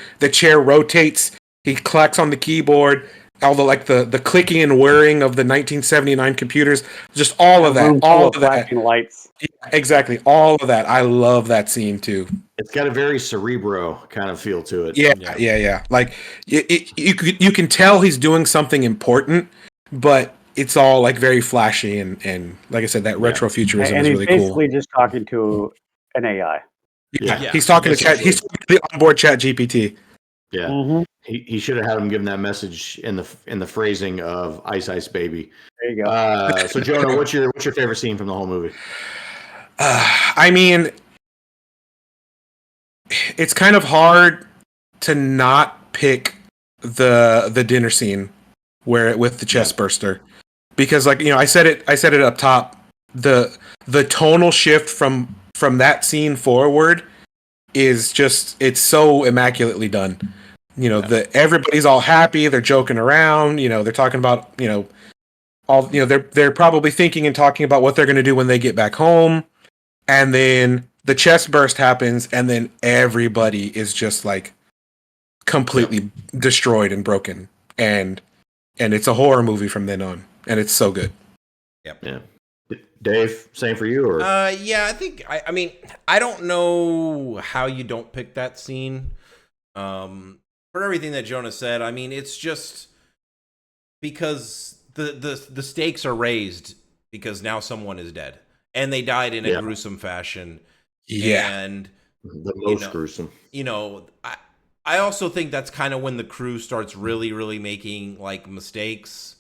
rotates, he clacks on the keyboard. All the clicking and whirring of the 1979 computers, just all of that, Flashing lights. Yeah, exactly, all of that. I love that scene too. It's got a very cerebro kind of feel to it. Yeah. Like you can tell he's doing something important, but it's all like very flashy and like I said, that retro futurism And is he's really cool. basically just talking to an AI. Yeah, Yeah, he's talking to chat. essentially. He's talking to the onboard Chat GPT. Yeah. Mm-hmm. He should have had him give him that message in the phrasing of Ice Ice Baby. There you go. So Jonah, what's your favorite scene from the whole movie? I mean, it's kind of hard to not pick the dinner scene where with the chest burster because like I said it up top, the tonal shift from that scene forward is just it's so immaculately done. Everybody's all happy, they're joking around, they're talking about all they're probably thinking and talking about what they're going to do when they get back home, and then the chest burst happens, and then everybody is just like completely destroyed and broken, and it's a horror movie from then on, and it's so good. Yeah. Dave, same for you or yeah. I think I mean I don't know how you don't pick that scene. For everything that Jonah said, I mean it's just because the stakes are raised because now someone is dead and they died in a gruesome fashion. Yeah, and the most gruesome. I also think that's kind of when the crew starts really, really making like mistakes,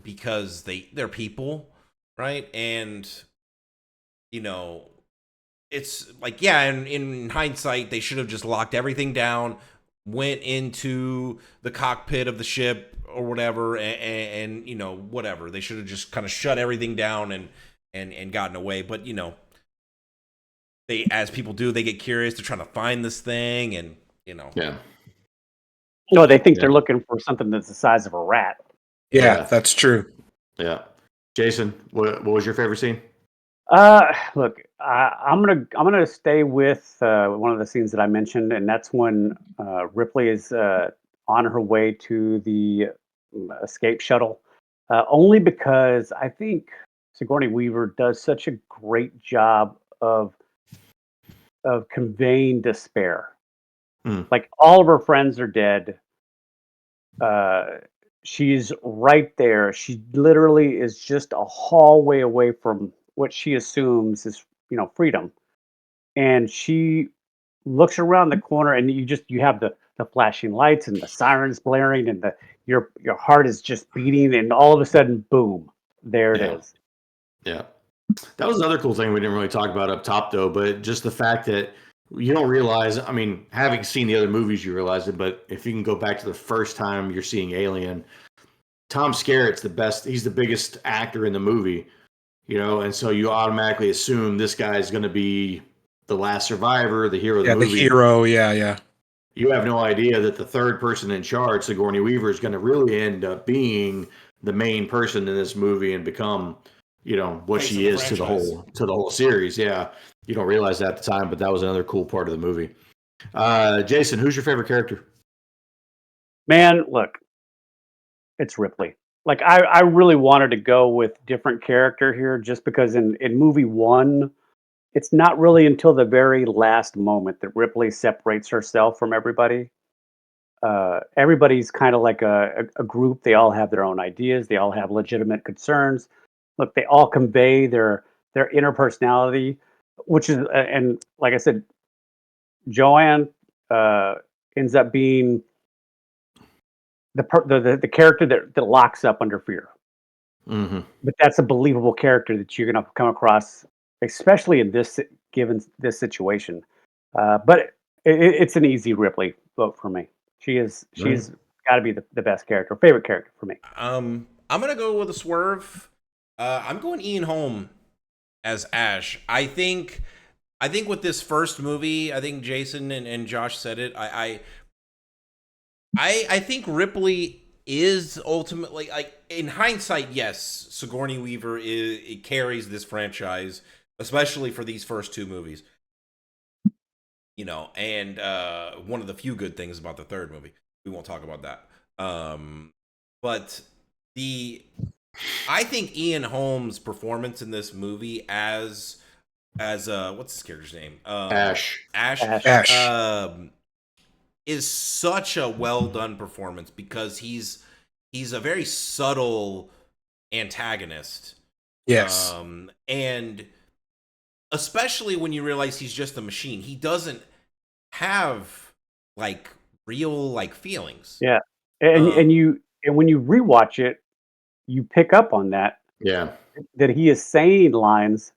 because they're people, right? And it's like, yeah, and in hindsight, they should have just locked everything down, went into the cockpit of the ship or whatever, and you know, whatever. They should have just kind of shut everything down and gotten away. But you know, they, as people do, they get curious. They're trying to find this thing, and you know, Yeah. No, they think Yeah. they're looking for something that's the size of a rat. Yeah, Yeah. that's true. Yeah. Jason, what was your favorite scene? Look, I'm gonna stay with one of the scenes that I mentioned, and that's when Ripley is on her way to the escape shuttle. Only because I think Sigourney Weaver does such a great job of conveying despair. Hmm. Like all of her friends are dead. Uh, she's right there. She literally is just a hallway away from what she assumes is, freedom. And she looks around the corner, and you have the flashing lights and the sirens blaring, and your heart is just beating, and all of a sudden, boom, there it Yeah. is. Yeah. That was another cool thing we didn't really talk about up top, though, but just the fact that you don't realize, I mean, having seen the other movies, you realize it, but if you can go back to the first time you're seeing Alien, Tom Skerritt's the best, he's the biggest actor in the movie, and so you automatically assume this guy's going to be the last survivor, the hero of the Yeah, the movie. hero. Yeah. You have no idea that the third person in charge, Sigourney Weaver, is going to really end up being the main person in this movie and become, what Face she of the is to the franchise. whole series. Yeah, you don't realize that at the time, but that was another cool part of the movie. Jason, who's your favorite character? Man, look, it's Ripley. Like I really wanted to go with different character here, just because in movie one, it's not really until the very last moment that Ripley separates herself from everybody. Everybody's kind of like a group. They all have their own ideas. They all have legitimate concerns. Look, they all convey their inner personality, which is and like I said, Joanne uh, ends up being the character that locks up under fear. Mm-hmm. But that's a believable character that you're going to come across, especially in given this situation. But it's an easy Ripley vote for me. Right. She's got to be the best character, favorite character for me. I'm gonna go with a swerve. I'm going Ian Holm as Ash. I think with this first movie, I think Jason and Josh said it. I think Ripley is ultimately, like, in hindsight, yes, Sigourney Weaver it carries this franchise, especially for these first two movies. And one of the few good things about the third movie. We won't talk about that. But I think Ian Holm's performance in this movie as what's his character's name? Ash. Ash. Ash. Is such a well done performance because he's a very subtle antagonist. Yes. And especially when you realize he's just a machine, he doesn't have like real like feelings. Yeah, and Um, when you rewatch it, you pick up on Yeah. that he is saying lines,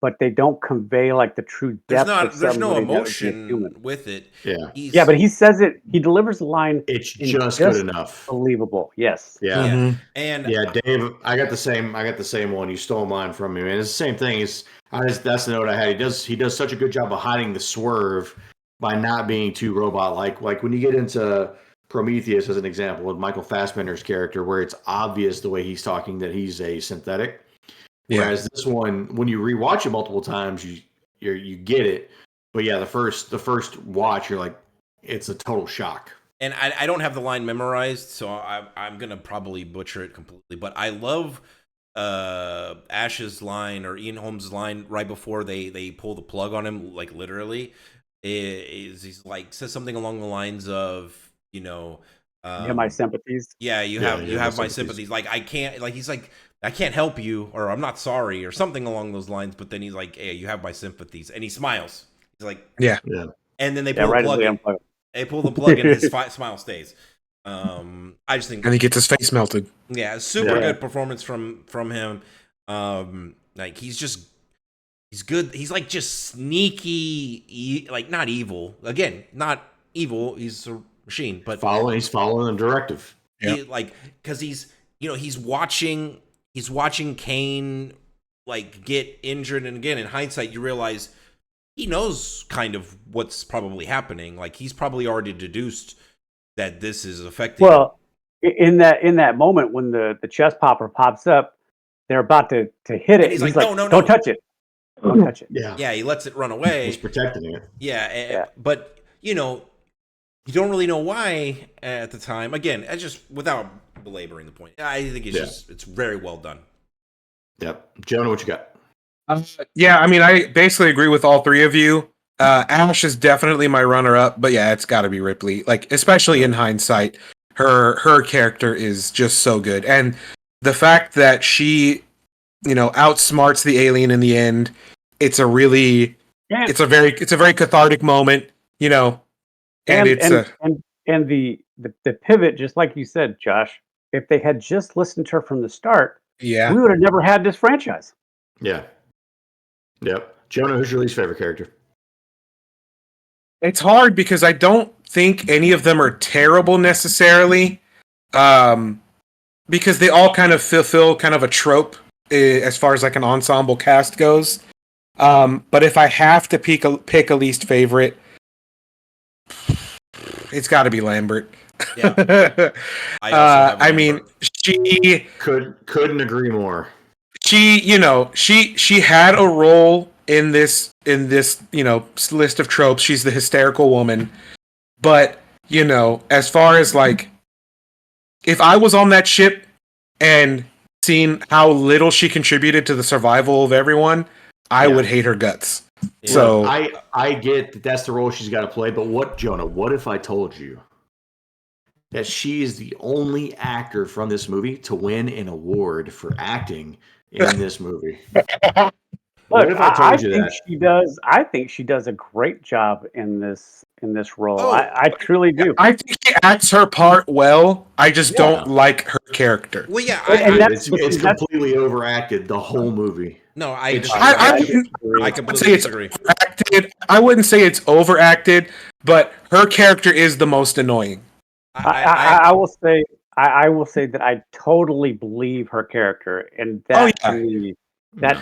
but they don't convey like the true depth of there's no somebody that would be a human. emotion with it. Yeah. Yeah, but he says it. He delivers the line It's in just good just enough. believable. Yes. Yeah. Yeah. Mhm. And Yeah, Dave, I got the same one. You stole mine from me, man. It's the same thing. That's the note I had. He does such a good job of hiding the swerve by not being too robot like. Like when you get into Prometheus as an example with Michael Fassbender's character, where it's obvious the way he's talking that he's a synthetic. Yeah. Whereas this one, when you rewatch it multiple times, you get it. But yeah, the first watch, you're like, it's a total shock. and I don't have the line memorized, so I'm gonna probably butcher it completely. But I love Ash's line or Ian Holmes' line right before they pull the plug on him, like literally, is he's like says something along the lines of, You have my sympathies. yeah, you have my sympathies. Like I can't, like he's like, I can't help you, or I'm not sorry, or something along those lines. But then he's like, hey, you have my sympathies, and he smiles. He's like, Yeah. Yeah. and then they Yeah, pull the right as plug they in. unplug. They pull the plug, and his smile stays. I just think, And he gets his face melted. yeah, super Yeah. good performance from him. Like he's just He's good. He's like just sneaky, like not evil. Again, not evil. He's a machine, but He's following the directive. he like because he's watching Kane like get injured, and again in hindsight you realize he knows kind of what's probably happening. Like he's probably already deduced that this is affecting. Well, in that moment when the chest popper pops up, they're about to hit it. And he's like, no, don't touch it. Don't touch it. Yeah, he lets it run away. He's protecting it. Yeah. But you don't really know why at the time. Again, I just without belaboring the point. I think it's very well done. Yep. Jonah, what you got? Yeah, I mean, I basically agree with all three of you. Ash is definitely my runner-up, but yeah, it's got to be Ripley. Like, especially in hindsight, her character is just so good, and the fact that she, outsmarts the alien in the end, it's a very cathartic moment, and the pivot, just like you said, Josh. If they had just listened to her from the start, we would have never had this franchise. Yeah. Yep. Jonah, who's your least favorite character? It's hard because I don't think any of them are terrible necessarily, because they all kind of fulfill kind of a trope as far as like an ensemble cast goes. But if I have to pick a least favorite, it's got to be Lambert. Yeah. I mean, she couldn't agree more. She had a role in this list of tropes. She's the hysterical woman, but as far as like, if I was on that ship and seen how little she contributed to the survival of everyone, I would hate her guts. Yeah. So I get that's the role she's got to play, but Jonah, what if I told you that she is the only actor from this movie to win an award for acting in this movie? Look, I think she does a great job in this role. Oh, I truly do. I think she acts her part well. I just don't like her character. Well, yeah, it's completely overacted the whole movie. No, I completely disagree. I wouldn't say it's overacted, but her character is the most annoying. I will say that I totally believe her character, and that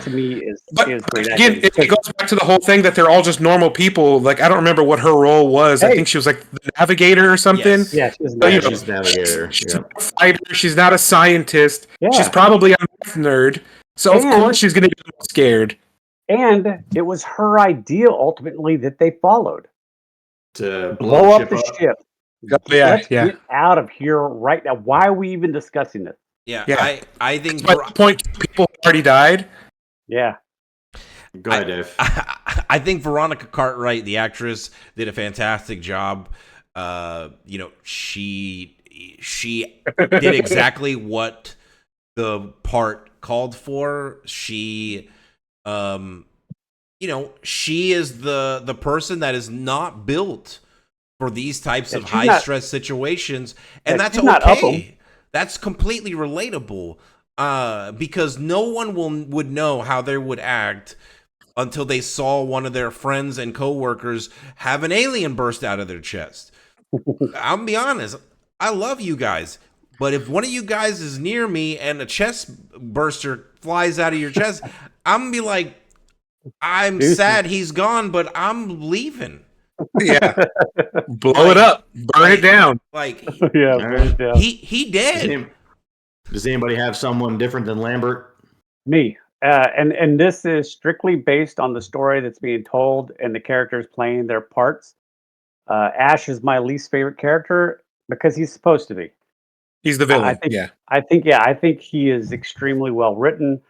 to me is great. Again, it goes back to the whole thing that they're all just normal people. Like, I don't remember what her role was. I think she was like the navigator or something. Yes. She's navigator. She's not a fighter. She's not a scientist. Yeah. She's probably a math nerd. So of course she's going to be scared. And it was her idea ultimately that they followed to blow up the ship. Let's get out of here right now. Why are we even discussing this? Yeah. I think by the point people already died. Yeah. Go ahead, Dave. I think Veronica Cartwright, the actress, did a fantastic job. She did exactly what the part called for. She she is the person that is not built for these types of high stress situations, and that's okay. That's completely relatable, because no one would know how they would act until they saw one of their friends and coworkers have an alien burst out of their chest. I'll be honest, I love you guys, but if one of you guys is near me and a chest burster flies out of your chest, I'm gonna be like, I'm sad he's gone, but I'm leaving. Yeah, blow it up, burn it down. Like, yeah, he did. Does anybody have someone different than Lambert? Me, and this is strictly based on the story that's being told and the characters playing their parts. Ash is my least favorite character because he's supposed to be. He's the villain. I think he is extremely well written.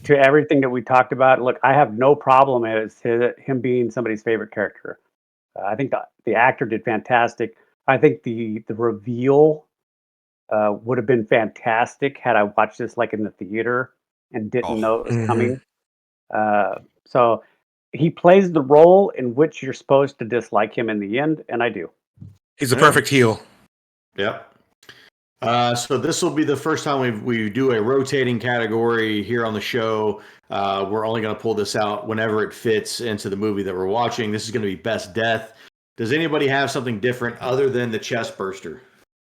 To everything that we talked about, look, I have no problem as him being somebody's favorite character. I think the actor did fantastic. I think the reveal would have been fantastic had I watched this like in the theater and didn't know it was coming. So he plays the role in which you're supposed to dislike him in the end, and I do. He's a perfect heel. Yep. So this will be the first time we do a rotating category here on the show. We're only going to pull this out whenever it fits into the movie that we're watching. This is going to be Best Death. Does anybody have something different other than the chest burster?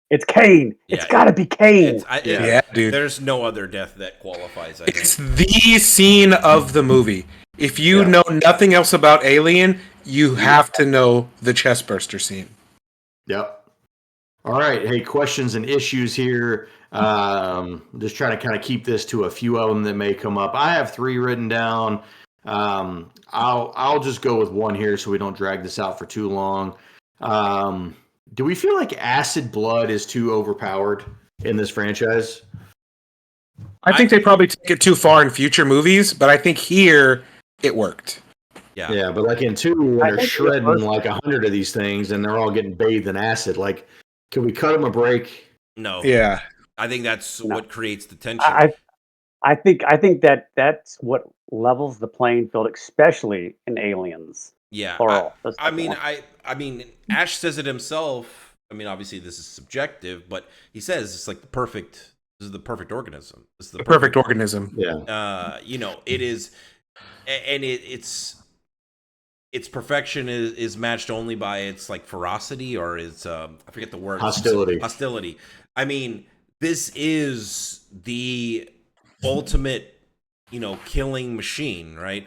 It's Kane. It's got to be Kane. Yeah, dude. There's no other death that qualifies. I It's think. the scene of the movie. If you know nothing else about Alien, you have to know the chestburster scene. Yep. All right. Hey, questions and issues here. Just trying to kind of keep this to a few of them that may come up. I have 3 written down. I'll just go with one here so we don't drag this out for too long. Do we feel like acid blood is too overpowered in this franchise? I think they probably took it too far in future movies, but I think here it worked. Yeah, but like in 2, when they're shredding like 100 of these things and they're all getting bathed in acid, like, can we cut them a break? No. Yeah. I think that's what creates the tension. I think that's what levels the playing field, especially in Aliens. Yeah. Plural. I mean, Ash says it himself. I mean, obviously this is subjective, but he says it's like this is the perfect organism. This is the perfect organism. Yeah. It is, and its perfection is matched only by its like ferocity or its I forget the word. Hostility. I mean, this is the ultimate, killing machine, right?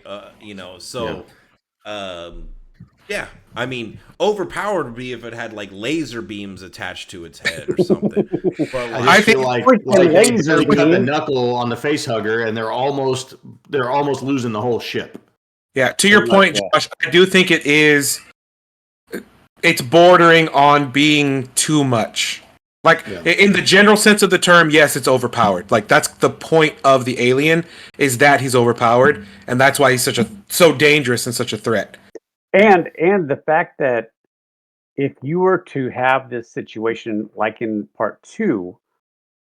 Yeah. I mean, overpowered would be if it had like laser beams attached to its head or something. But I feel like they cut the knuckle on the face hugger, and they're almost losing the whole ship. Yeah, to your point, Josh, I do think it's bordering on being too much. Like, in the general sense of the term, yes, it's overpowered. Like, that's the point of the alien, is that he's overpowered, and that's why he's so dangerous and such a threat. And the fact that if you were to have this situation like in part 2,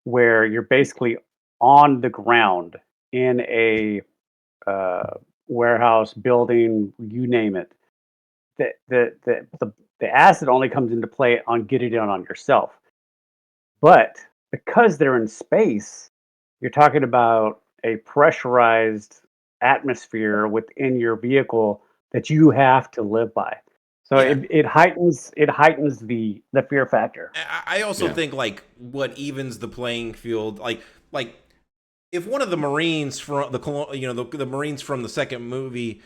where you're basically on the ground in a warehouse, building, you name it, the acid only comes into play on getting it on yourself. But because they're in space, you're talking about a pressurized atmosphere within your vehicle that you have to live by. So it heightens the fear factor. I also think like what evens the playing field, like if one of the Marines from the Marines from the second movie,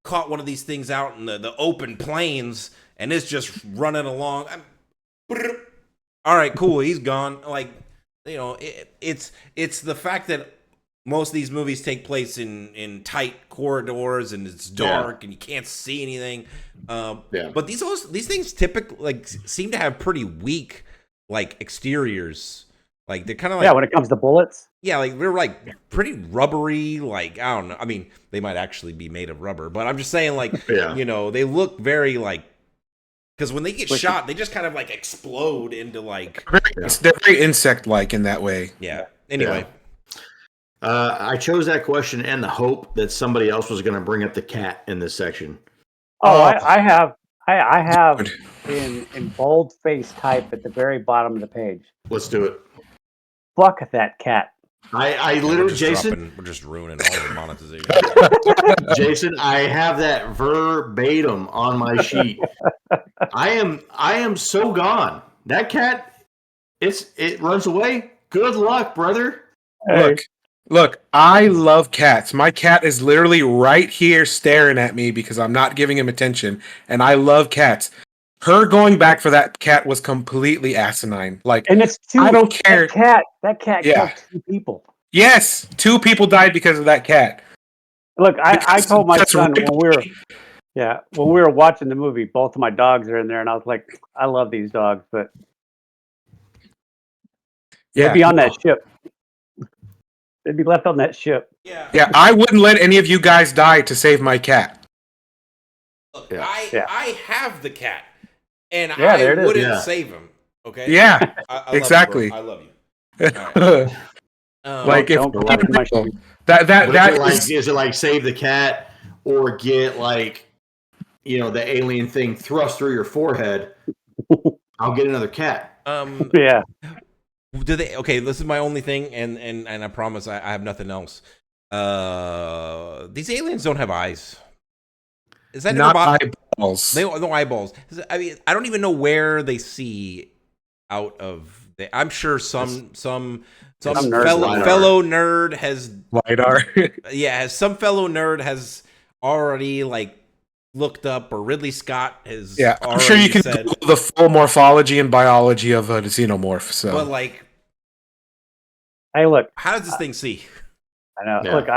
caught one of these things out in the open plains and it's just running along. All right, cool, he's gone. Like, it's the fact that most of these movies take place in tight corridors and it's dark and you can't see anything. But these things typically seem to have pretty weak exteriors. Like they're kind of when it comes to bullets. Yeah, they're pretty rubbery. Like, I don't know. I mean, they might actually be made of rubber, but I'm just saying they look very because when they get shot, they just kind of explode into They're very insect-like in that way. Yeah. Anyway. I chose that question and the hope that somebody else was going to bring up the cat in this section. Oh, I have in bold face type at the very bottom of the page. Let's do it. Fuck that cat. I literally, Jason, we're just ruining all the monetization. Jason, I have that verbatim on my sheet. I am so gone. That cat, it runs away. Good luck, brother. Hey. Look, I love cats. My cat is literally right here staring at me because I'm not giving him attention, and I love cats. Her going back for that cat was completely asinine. And it's two. I don't care. That cat killed 2 people. Yes, 2 people died because of that cat. Look, I told my son when we were watching the movie, both of my dogs are in there, and I was like, I love these dogs, but they'd be on that ship. They'd be left on that ship. Yeah, I wouldn't let any of you guys die to save my cat. Look, I have the cat, and I wouldn't save him. Okay. Yeah, I exactly. Love you. Right. Is it save the cat or get the alien thing thrust through your forehead? I'll get another cat. Yeah. Do they? Okay, this is my only thing, and I promise I have nothing else. These aliens don't have eyes. Is that Not ever eyeballs. They no eyeballs. I mean, I don't even know where they see out of. I'm sure some nerd fellow nerd has LiDAR. some fellow nerd has already like looked up, or Ridley Scott has. Yeah, I'm sure you can said, Google the full morphology and biology of a xenomorph. So, but like, Hey, look. how does this thing see? I know. Yeah. Look,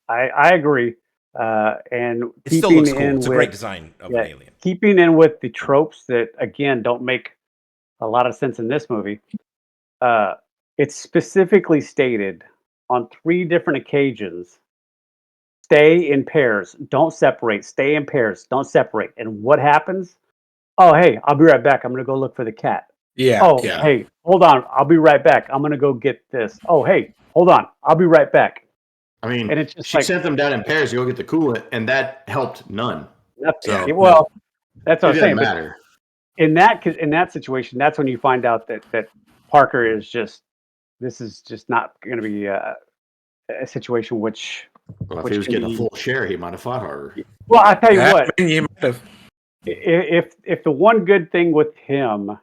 I agree. And It still looks cool. It's a great design of an alien. Keeping in with the tropes that again don't make a lot of sense in this movie. It's specifically stated on 3 different occasions: stay in pairs, don't separate. Stay in pairs, don't separate. And what happens? Oh, hey, I'll be right back. I'm gonna go look for the cat. yeah. Oh, yeah. hey, hold on. I'll be right back. I'm gonna go get this. Oh, hey, hold on. I'll be right back. I mean, And it's just she like sent them down in pairs to go get the coolant, and that helped none. nothing. So, Well, that's what It I'm doesn't saying. But matter. in that situation, that's when you find out that Parker is just this is just not going to be a situation which. Well, if which he was can getting a be- full share, he might have fought harder. Well, I tell you what, You might have. if the one good thing with him,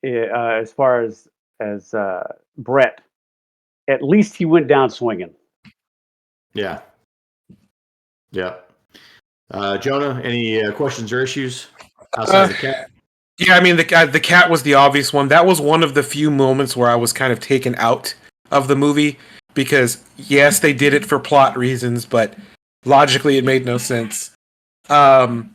as far as Brett, at least he went down swinging. Yeah. Yeah. Jonah, any questions or issues outside of the cat? Yeah, I mean, the cat was the obvious one. That was one of the few moments where I was kind of taken out of the movie because, yes, they did it for plot reasons, but logically it made no sense. When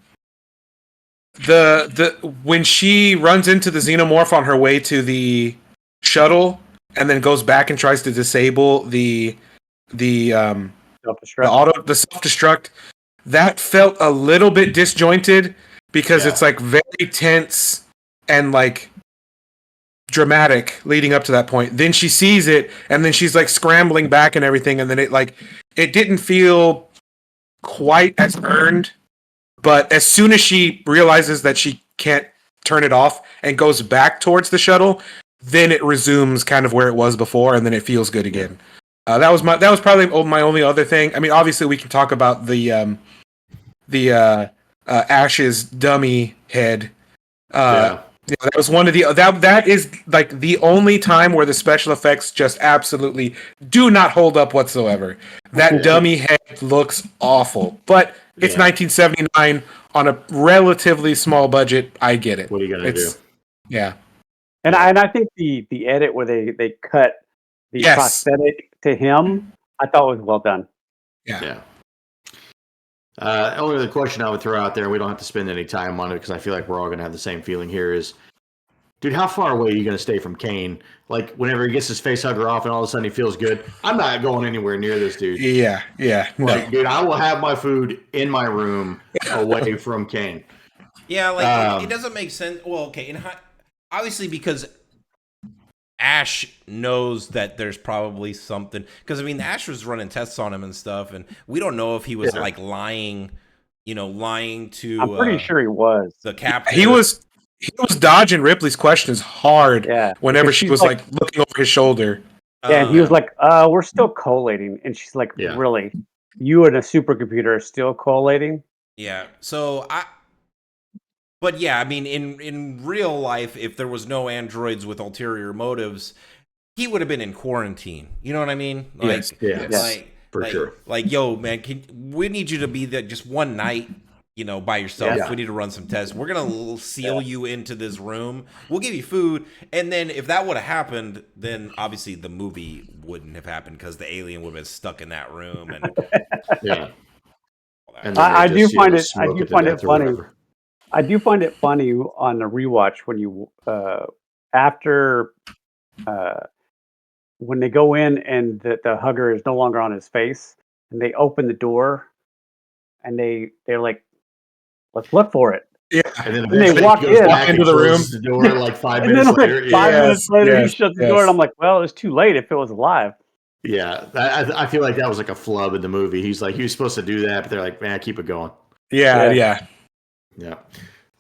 she runs into the xenomorph on her way to the shuttle and then goes back and tries to disable the self-destruct, that felt a little bit disjointed because it's like very tense and like dramatic leading up to that point. Then she sees it and then she's like scrambling back and everything, and then it didn't feel quite as earned. But as soon as she realizes that she can't turn it off and goes back towards the shuttle, then it resumes kind of where it was before, and then it feels good again. That was probably my only other thing. I mean, obviously we can talk about the Ash's dummy head. That was one of the that is like the only time where the special effects just absolutely do not hold up whatsoever. That dummy head looks awful, but it's 1979 on a relatively small budget. I get it. What are you gonna do? Yeah, and I think the edit where they cut the prosthetic to him, I thought was well done. Yeah. Only other question I would throw out there, we don't have to spend any time on it because I feel like we're all going to have the same feeling here is, dude, how far away are you going to stay from Kane? Like, whenever he gets his face hugger off and all of a sudden he feels good, I'm not going anywhere near this dude. Yeah. No. Like, dude, I will have my food in my room away from Kane. Yeah, like, it doesn't make sense. Well, okay, obviously because Ash knows that there's probably something, because I mean Ash was running tests on him and stuff, and we don't know if he was like lying to. I'm pretty sure he was. The captain. He was dodging Ripley's questions hard. Yeah, whenever she was like looking over his shoulder. Yeah, and he was like, "We're still collating," and she's like, "Really? You and a supercomputer are still collating?" Yeah. So But yeah, I mean, in real life, if there was no androids with ulterior motives, he would have been in quarantine. You know what I mean? Like, for sure. Like, yo, man, we need you to be there just one night, by yourself. Yeah. We need to run some tests. We're gonna seal you into this room. We'll give you food, and then if that would have happened, then obviously the movie wouldn't have happened because the alien would have been stuck in that room. And And I do find it funny. I do find it funny on the rewatch when you after when they go in and the hugger is no longer on his face and they open the door and they're like, let's look for it. Yeah, and then they walk into the room. The door like 5 minutes later. 5 minutes later, he shuts the door, and I'm like, well, it was too late if it was alive. Yeah, I feel like that was like a flub in the movie. He was supposed to do that, but they're like, man, keep it going. Yeah.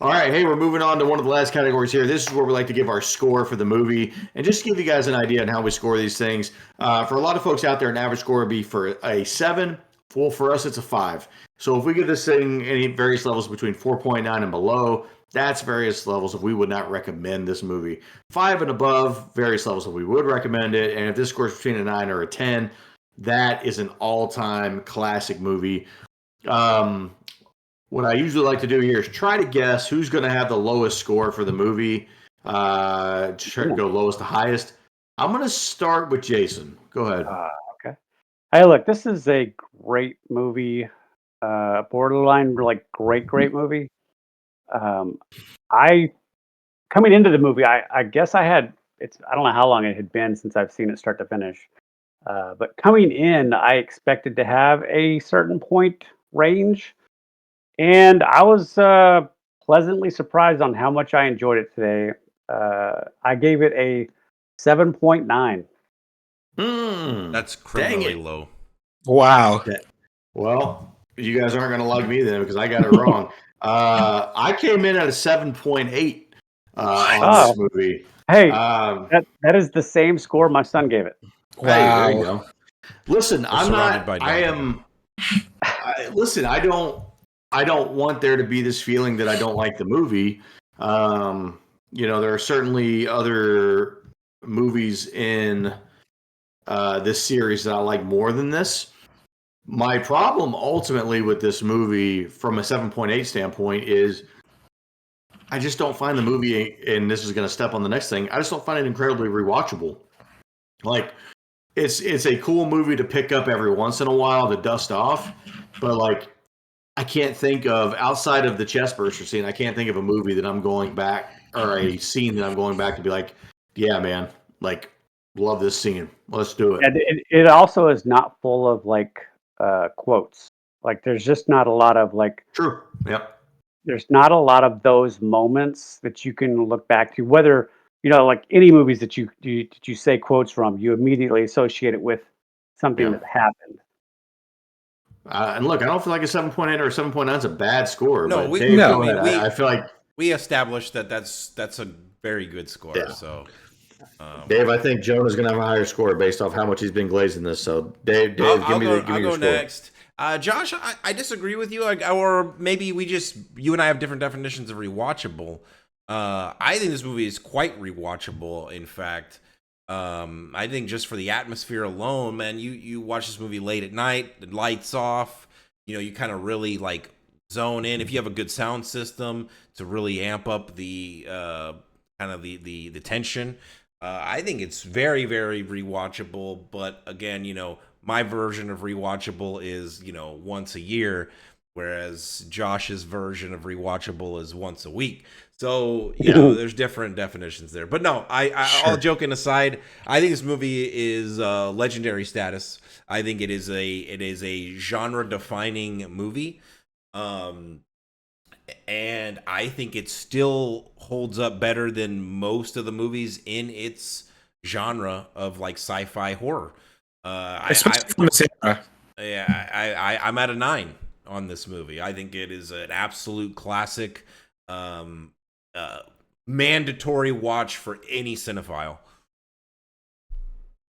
All right, hey, we're moving on to one of the last categories here. This is where we like to give our score for the movie, and just to give you guys an idea on how we score these things. For a lot of folks out there, an average score would be for a 7. Well, for us, it's a 5. So if we give this thing any various levels between 4.9 and below, that's various levels of we would not recommend this movie. 5 and above, various levels of we would recommend it. And if this scores between a 9 or a 10, that is an all-time classic movie. What I usually like to do here is try to guess who's going to have the lowest score for the movie. Try to go lowest to highest. I'm going to start with Jason. Go ahead. Okay. Hey, look, this is a great movie. Borderline, like great movie. I coming into the movie, I guess I had I don't know how long it had been since I've seen it start to finish. But coming in, I expected to have a certain point range. And I was pleasantly surprised on how much I enjoyed it today. I gave it a 7.9. That's criminally low. Wow. Okay. Well, you guys aren't going to like me then because I got it wrong. I came in at a 7.8 on this movie. Hey, that is the same score my son gave it. Wow. Hey, there you go. Listen, listen, I don't want there to be this feeling that I don't like the movie. There are certainly other movies in this series that I like more than this. My problem ultimately with this movie from a 7.8 standpoint is I just don't find the movie, and this is going to step on the next thing, I just don't find it incredibly rewatchable. Like, it's a cool movie to pick up every once in a while to dust off, but like, I can't think of, outside of the chest burster scene, I can't think of a movie that I'm going back, or a scene that I'm going back to be like, yeah, man, like, love this scene. Let's do it. And it also is not full of like quotes. Like, there's just not a lot of like. True. Yep. There's not a lot of those moments that you can look back to. Whether like any movies that you say quotes from, you immediately associate it with something that happened. And look, I don't feel like a 7.8 or a 7.9 is a bad score. No, but Dave, I feel like we established that's a very good score. Yeah. So, Dave, I think Jonah's going to have a higher score based off how much he's been glazing this. So, Dave, give me your score. Next. Josh, I disagree with you, or maybe you and I have different definitions of rewatchable. I think this movie is quite rewatchable. In fact, I think just for the atmosphere alone, man, you watch this movie late at night, the lights off, you kind of really like zone in. If you have a good sound system to really amp up the kind of the tension, I think it's very, very rewatchable. But again, my version of rewatchable is, once a year, whereas Josh's version of rewatchable is once a week. So, there's different definitions there. But no, all joking aside, I think this movie is legendary status. I think it is a genre-defining movie. And I think it still holds up better than most of the movies in its genre of like sci-fi horror. Especially from this era. Yeah, I'm at a 9 on this movie. I think it is an absolute classic, mandatory watch for any cinephile.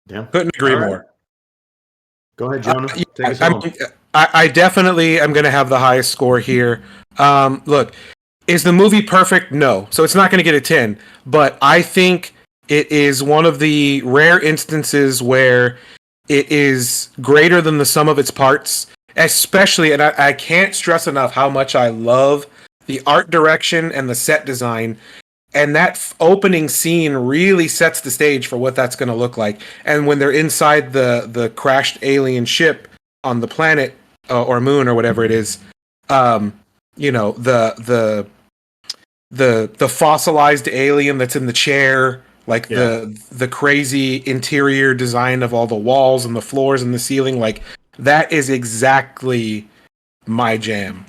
Yeah, couldn't agree more. Go ahead, Jonah. Take us home. I definitely am going to have the highest score here. Look, is the movie perfect? No, so it's not going to get a 10. But I think it is one of the rare instances where it is greater than the sum of its parts, especially, and I can't stress enough how much I love the art direction and the set design. And that opening scene really sets the stage for what that's going to look like. And when they're inside the crashed alien ship on the planet or moon or whatever it is, the fossilized alien that's in the chair, like the crazy interior design of all the walls and the floors and the ceiling, like that is exactly my jam.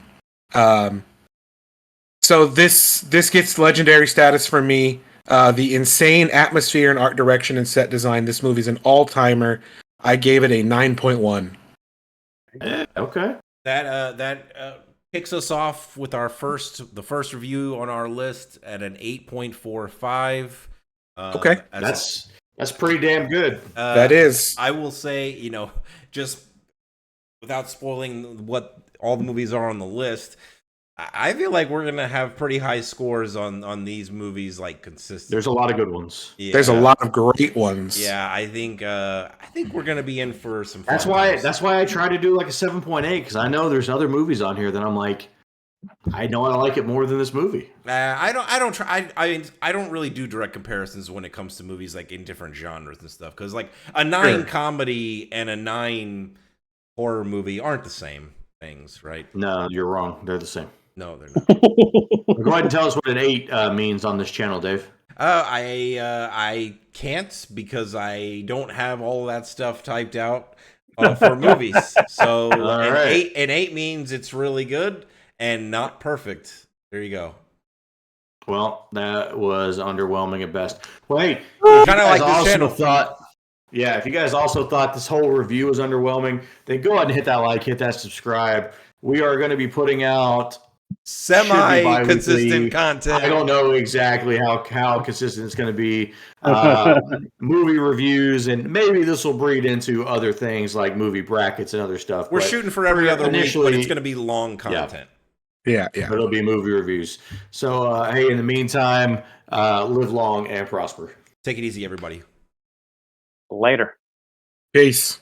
So this gets legendary status for me. The insane atmosphere and art direction and set design. This movie's an all-timer. I gave it a 9.1. Okay. That kicks us off with the first review on our list at an 8.45. Okay. That's pretty damn good. That is. I will say, just without spoiling what all the movies are on the list, I feel like we're gonna have pretty high scores on these movies, like consistent. There's a lot of good ones. Yeah. There's a lot of great ones. Yeah, I think we're gonna be in for some fun That's why times. I try to do like a 7.8 because I know there's other movies on here that I'm like, I know I like it more than this movie. I don't really do direct comparisons when it comes to movies like in different genres and stuff, because like a 9 comedy and a 9 horror movie aren't the same things, right? No, you're wrong. They're the same. No, they're not. Go ahead and tell us what an 8 means on this channel, Dave. I can't, because I don't have all that stuff typed out for movies. So an 8 means it's really good and not perfect. There you go. Well, that was underwhelming at best. Well, hey, kind of like this channel. If you guys also thought this whole review was underwhelming, then go ahead and hit that like, hit that subscribe. We are going to be putting out semi-consistent content. I don't know exactly how consistent it's going to be. Movie reviews, and maybe this will breed into other things like movie brackets and other stuff. We're shooting for every other week, but it's going to be long content. Yeah. But it'll be movie reviews. So, hey, in the meantime, live long and prosper. Take it easy, everybody. Later. Peace.